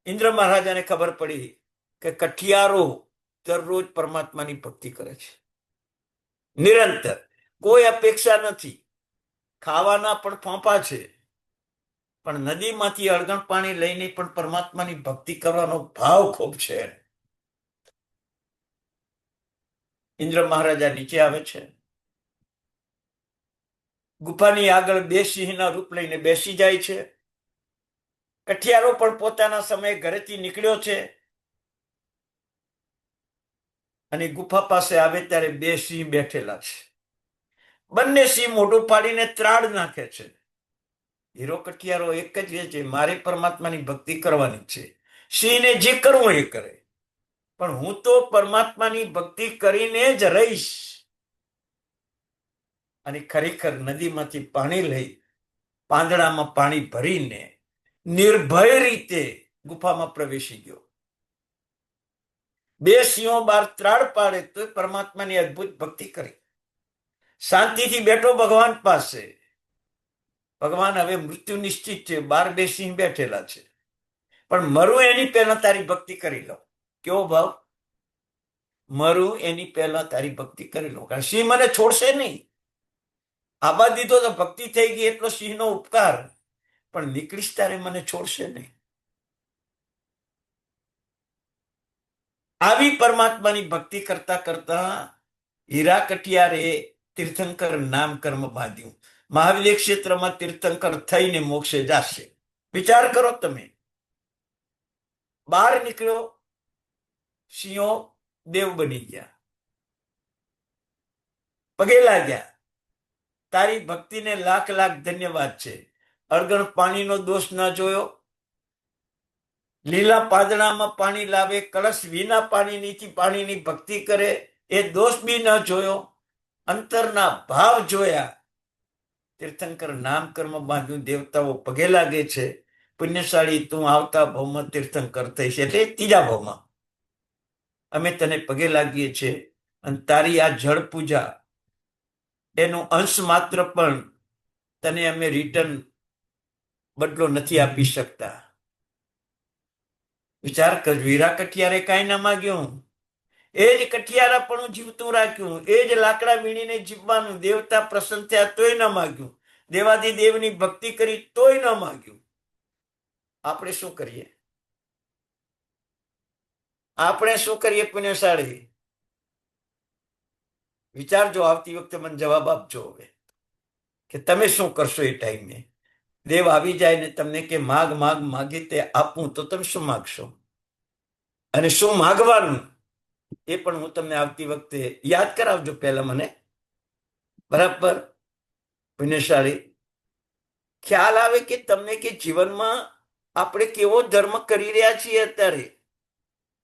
ઇન્દ્ર મહારાજાને ખબર પડી કે કઠિયારો દરરોજ પરમાત્માની ભક્તિ કરે છે, નિરંતર, કોઈ અપેક્ષા નથી. ખાવાના પણ ફોંપા છે, પણ નદીમાંથી અળગણ પાણી લઈને પણ પરમાત્માની ભક્તિ કરવાનો ભાવ ખૂબ છે. ઇન્દ્ર મહારાજા નીચે આવે છે. ગુફાની આગળ 2 સિંહના રૂપ લઈને બેસી જાય છે. કઠિયારો પણ પોતાના સમયે ઘરેથી નીકળ્યો છે અને ગુફા પાસે આવે ત્યારે 2 સિંહ બેઠેલા છે. બંને સિંહ મોઢું પાડીને ત્રાડ નાખે છે. હીરો કઠિયારો એક જ છે, મારે પરમાત્માની ભક્તિ કરવાની છે. સિંહને જે કરવું એ કરે, પણ હું તો પરમાત્માની ભક્તિ કરીને જ રહીશ. અને ખરેખર નદીમાંથી પાણી લઈ પાંદડામાં પાણી ભરીને નિર્ભય રીતે ગુફામાં પ્રવેશી ગયો. 2 સિંહો બાર ત્રાડ પાડે તો પરમાત્માની અદ્ભુત ભક્તિ કરી. શાંતિથી બેઠો ભગવાન પાસે. ભગવાન હવે મૃત્યુ નિશ્ચિત છે, 2 સિંહ બેઠેલા છે, પણ મરું એની પહેલા તારી ભક્તિ કરી લો. કેવો ભાવ? મરું એની પહેલા તારી ભક્તિ કરી લો, કારણ સિંહ મને છોડશે નહીં. આબા દીધો તો ભક્તિ થઈ ગઈ એટલો સિંહનો ઉપકાર, પણ નીકળીશ તારે મને છોડશે નહીં. આવી પરમાત્માની ભક્તિ કરતા કરતા હીરા કઠિયારે તીર્થંકર નામ કર્મ બાંધ્યું. મહાવીર ક્ષેત્રમાં તીર્થંકર થઈને મોક્ષે જશે. વિચાર કરો તમે. બહાર નીકળ્યો, સિંહો દેવ બની ગયા, પગે લાગ્યા. તારી ભક્તિને લાખ લાખ ધન્યવાદ છે. અળગણ પાણીનો દોષ ના જોયો. લીલા પાંદડામાં પાણી લાવે, કળશ વિના પાણીની ભક્તિ કરે, એ દોષ બી ન જોયો. અંતરના ભાવ જોયા. તીર્થંકર નામ કર્મ બાંધ્યું. દેવતાઓ પગે લાગે છે. પુણ્યશાળી તું આવતા ભાવમાં તીર્થંકર થઈશ, એટલે 3જા ભાવમાં અમે તને પગે લાગીએ છીએ. અને તારી આ જળ પૂજા એનું અંશ માત્ર પણ તને અમે રિટર્ન બદલો નથી આપી શકતા. વિચાર કર, વીરા કઠિયારે કાંઈ ના માગ્યું, એ જ કઠિયારા પણ જીવતું રાખ્યું, એ જ લાકડા વીણીને જીવવાનું. દેવતા પ્રસન્ન થયા તોય ન માગ્યું, દેવાદી દેવની ભક્તિ કરી તોય ન માગ્યું. આપણે શું કરીએ? આપણે શું કરીએ પુણ્યશાળી? વિચારજો, આવતી વખતે મને જવાબ આપજો હવે કે તમે શું કરશો એ ટાઈમે. દેવ આવી જાય ને તમને કે માગ માગ માગે તે આપું, તો તમે શું માગશો અને શું માગવાનું? એ પણ હું તમને આવતી વખતે યાદ કરાવજો પહેલા મને, બરાબર? પુણ્યશાળી, ખ્યાલ આવે કે તમને કે જીવનમાં આપણે કેવો ધર્મ કરી રહ્યા છીએ અત્યારે.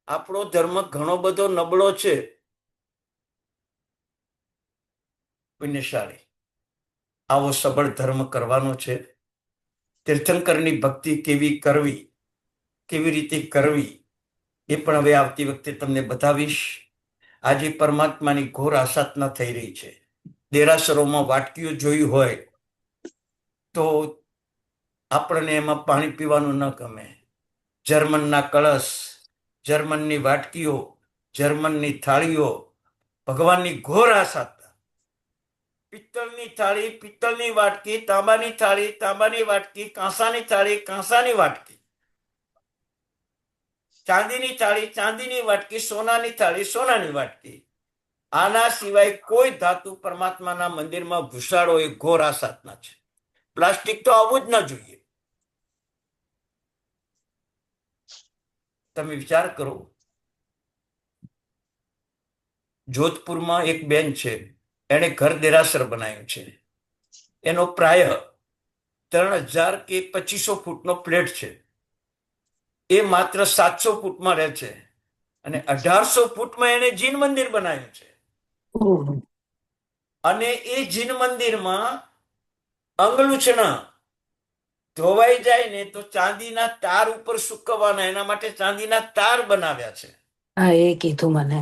આપણો ધર્મ ઘણો બધો નબળો છે. પુણ્યશાળી, આવો સબળ ધર્મ કરવાનો છે. તીર્થંકરની ભક્તિ કેવી કરવી, કેવી રીતે કરવી, એ પણ હવે આવતી વખતે તમને બતાવીશ. આજે પરમાત્માની ઘોર આસાધના થઈ રહી છે. દેરાસરોમાં વાટકીઓ જોઈ હોય તો આપણને એમાં પાણી પીવાનું ન ગમે. જર્મનના કળશ, જર્મનની વાટકીઓ, જર્મનની થાળીઓ, ભગવાનની ઘોર આસાધના. પિત્તળની થાળી, પિત્તળની વાટકી, તાંબાની થાળી, તાંબાની વાટકી, કાંસાની થાળી, કાંસાની વાટકી, ચાંદીની થાળી, ચાંદીની વાટકી, સોનાની થાળી, સોનાની વાટકી. આના સિવાય કોઈ ધાતુ પરમાત્માના મંદિરમાં ઘુસાડો એ ઘોર આસાધના છે. પ્લાસ્ટિક તો આવવું જ ન જોઈએ. તમે વિચાર કરો, જોધપુરમાં એક બેન છે, એણે ઘર દેરાસર બનાવ્યું છે. એનો પ્રાય 3000 કે 2500 ફૂટનો ફ્લેટ છે. એ માત્ર 700 ફૂટમાં રહે છે અને 1800 ફૂટમાં એને જીન મંદિર બનાવ્યું છે. અને એ જીન મંદિરમાં અંગલુછણા ધોવાઈ જાય ને તો ચાંદીના તાર ઉપર સૂકવવાના, એના માટે ચાંદીના તાર બનાવ્યા છે. હા, એ કીધું મને.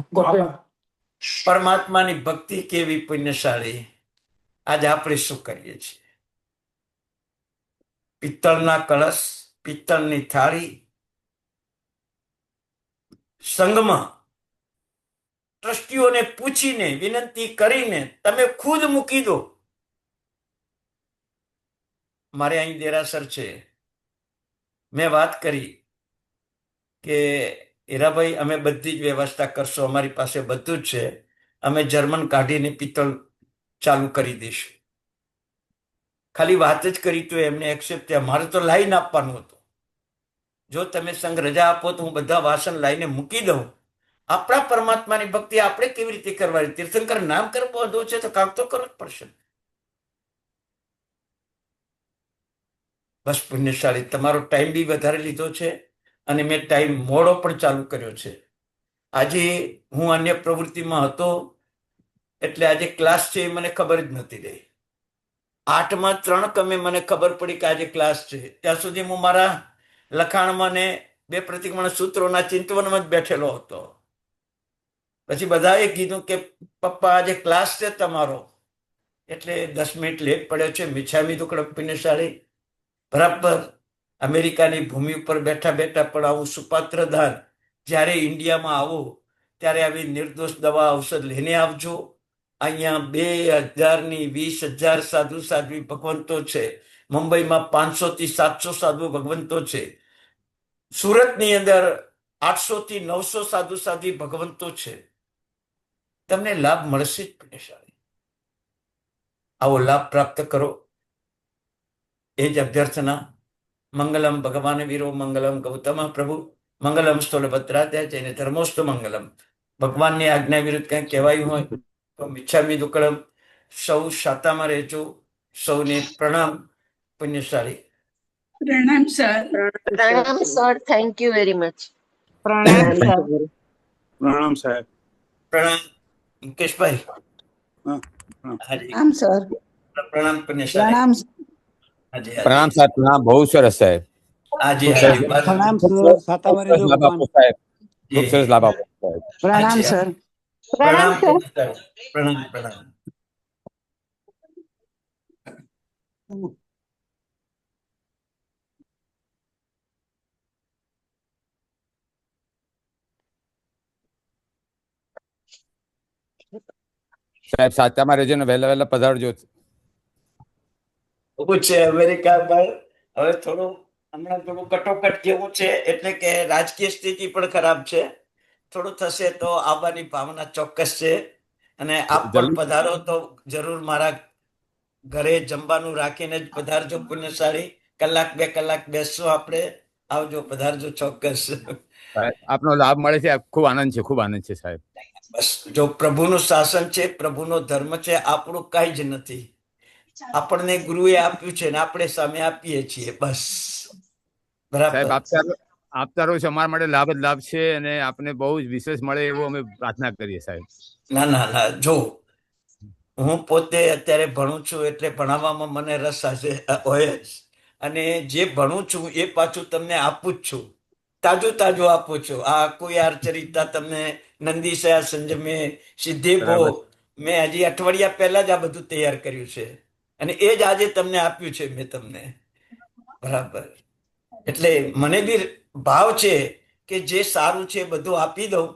પરમાત્માની ભક્તિ કેવી પુણ્યશાળી. આજે આપણે શું કરીએ છીએ? પિત્તળના કળશ, પિત્તળની થાળી, સંઘમાં ટ્રસ્ટીઓને પૂછીને, વિનંતી કરીને તમે ખુદ મૂકી દો. મારે અહીં દેરાસર છે, મેં વાત કરી કે હીરાભાઈ અમે બધી જ વ્યવસ્થા કરશો, અમારી પાસે બધું જ છે, અમે જર્મન કાઢીને પિત્તળ ચાલુ કરી દઈશું. ખાલી વાત જ કરી તો એમને એક્સેપ્ટ થયા. મારે તો લાઈન આપવાનું હતું. જો તમે સંઘ રજા આપો તો હું બધા વાસણ લાઈને મૂકી દઉં. આપણા પરમાત્માની ભક્તિ આપણે કેવી રીતે કરવાની? તીર્થંકર નામ કરવો છે તો કામ તો કરવું જ પડશે. બસ પુણ્યશાળી, તમારો ટાઈમ બી વધારે લીધો છે અને મેં ટાઈમ મોડો પણ ચાલુ કર્યો છે. આજે હું અન્ય પ્રવૃત્તિમાં હતો એટલે આજે ક્લાસ છે એ મને ખબર જ નથી રહી. 8 કમે મને ખબર પડી કે આજે ક્લાસ છે. ત્યાં સુધી હું મારા લખાણમાં ને 2 પ્રતિક્રમણ સૂત્રોના ચિંતવનમાં જ બેઠેલો હતો. પછી બધાએ કીધું કે પપ્પા આજે ક્લાસ છે તમારો, એટલે 10 મિનિટ લેટ પડ્યો છે. મિચ્છામી દુક્કડમ પુણ્યશાળી, બરાબર અમેરિકાની ભૂમિ ઉપર બેઠા બેઠા પણ આવું સુપાત્ર દાન, જ્યારે ઇન્ડિયામાં આવો ત્યારે આવી નિર્દોષ દવા ઔષધ લઈને આવજો. અહીંયા 2000 ની 20,000 સાધુ સાધ્વી ભગવંતો છે. મુંબઈમાં 500 થી 700 સાધુ ભગવંતો છે. સુરતની અંદર 800 થી 900 સાધુ સાધ્વી ભગવંતો છે. તમને લાભ મળશે જ પુણ્યશાળી. આવો લાભ પ્રાપ્ત કરો, એ જ અભ્યર્થના. મંગલમ ભગવાન વીરો મંગલમ ગૌતમ પ્રભુ મંગલમ સ્થૂલભદ્રાત્યા જઈને ધર્મોસ્તુ મંગલમ. ભગવાનની આજ્ઞા વિરુદ્ધ કંઈક કહેવાયું હોય તો મિચ્છામી દુક્કડમ. સૌ શાતામાં રહેજો. સૌને પ્રણામ પુણ્યશાળી. પ્રણામ સર. પ્રણામ sir, thank you very much. પ્રણામ સર. પ્રણામ સાહેબ. પ્રણામ મુકેશભાઈ. હા, હાજી પ્રણામ સર. પ્રણામ પુણ્યશાળી. પ્રણામ હાજી પ્રણામ સાહેબ, પ્રણામ. બહુ સરસ સાહેબ. હાજી હાજી બસ. પ્રણામ ખૂબ સર. સરસ સાતામાં રહેજો લાભ ભગવાન. આપો સાહેબ. ખૂબ જી. સરસ લાભ આપો સાહેબ. પ્રણામ હાજી, સર. પ્રણામ પુણ્યશાળી. પ્રણામ પ્રણામ. સાહેબ સાચામાં રહેજો ને વહેલા વહેલા પધારજો. એવું છે અમેરિકામાં હવે થોડું હમણાં થોડું કટોકટ જેવું છે, એટલે કે રાજકીય સ્થિતિ પણ ખરાબ છે. થોડું થશે તો આવવાની ભાવના ચોક્કસ છે. અને આપ પણ જલ્દી પધારો તો જરૂર મારા ઘરે જમવાનું રાખીને જ પધારજો પુણ્યશાળી. 1-2 કલાક બેસશો આપણે. આવજો, પધારજો ચોક્કસ. સાહેબ આપનો લાભ મળે છે ખૂબ આનંદ છે સાહેબ. બસ જો પ્રભુનું શાસન છે, પ્રભુનો ધર્મ છે, આપણું કાંઈ જ નથી. આપણને ગુરુએ આપ્યું છે ને આપણે સામે આપીએ છીએ, બસ. સાહેબ બરાબર. આપતા રહો છો, અમારા માટે લાભ જ લાભ છે અને આપને બહુ જ વિશેષ મળે એવું અમે પ્રાર્થના કરીએ સાહેબ. ના ના ના, જો હું પોતે અત્યારે ભણું છું એટલે ભણાવવામાં મને રસ હોય જ. અને જે ભણું છું એ પાછું તમને આપું જ છું, તાજું આપું છું. આ કોઈ આર્ચરિતા તમને નંદીસયા સંજમે સિદ્ધિ ભો, બરાબર. મેં હજી અઠવાડિયા પહેલા જ આ બધું તૈયાર કર્યું છે અને એ જ આજે તમને આપ્યું છે મેં તમને. બરાબર. એટલે મને બી ભાવ છે કે જે સારું છે એ બધું આપી દઉં.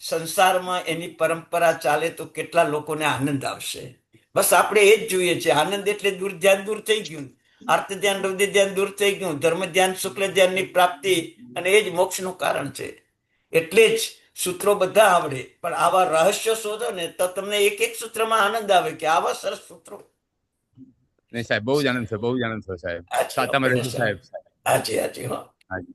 સંસારમાં એની પરંપરા ચાલે તો કેટલા લોકોને આનંદ આવશે. બસ આપણે એ જ જોઈએ છે. આનંદ એટલે ધ્યાન દૂર થઈ ગયું, આર્ત ધ્યાન રૌદ્ર ધ્યાન દૂર થઈ ગયું, ધર્મ ધ્યાન શુક્લ ધ્યાનની પ્રાપ્તિ, અને એ જ મોક્ષનું કારણ છે. એટલે જ સૂત્રો બધા આવડે, પણ આવા રહસ્યો શોધો ને તો તમને એક એક સૂત્રમાં આનંદ આવે કે આવા સરસ સૂત્રો. નહીં સાહેબ, બહુ જ આનંદ થયો સાહેબ. હાજી, સાતામાં રહેજો સાહેબ. હાજી હાજી. હા. હાજી.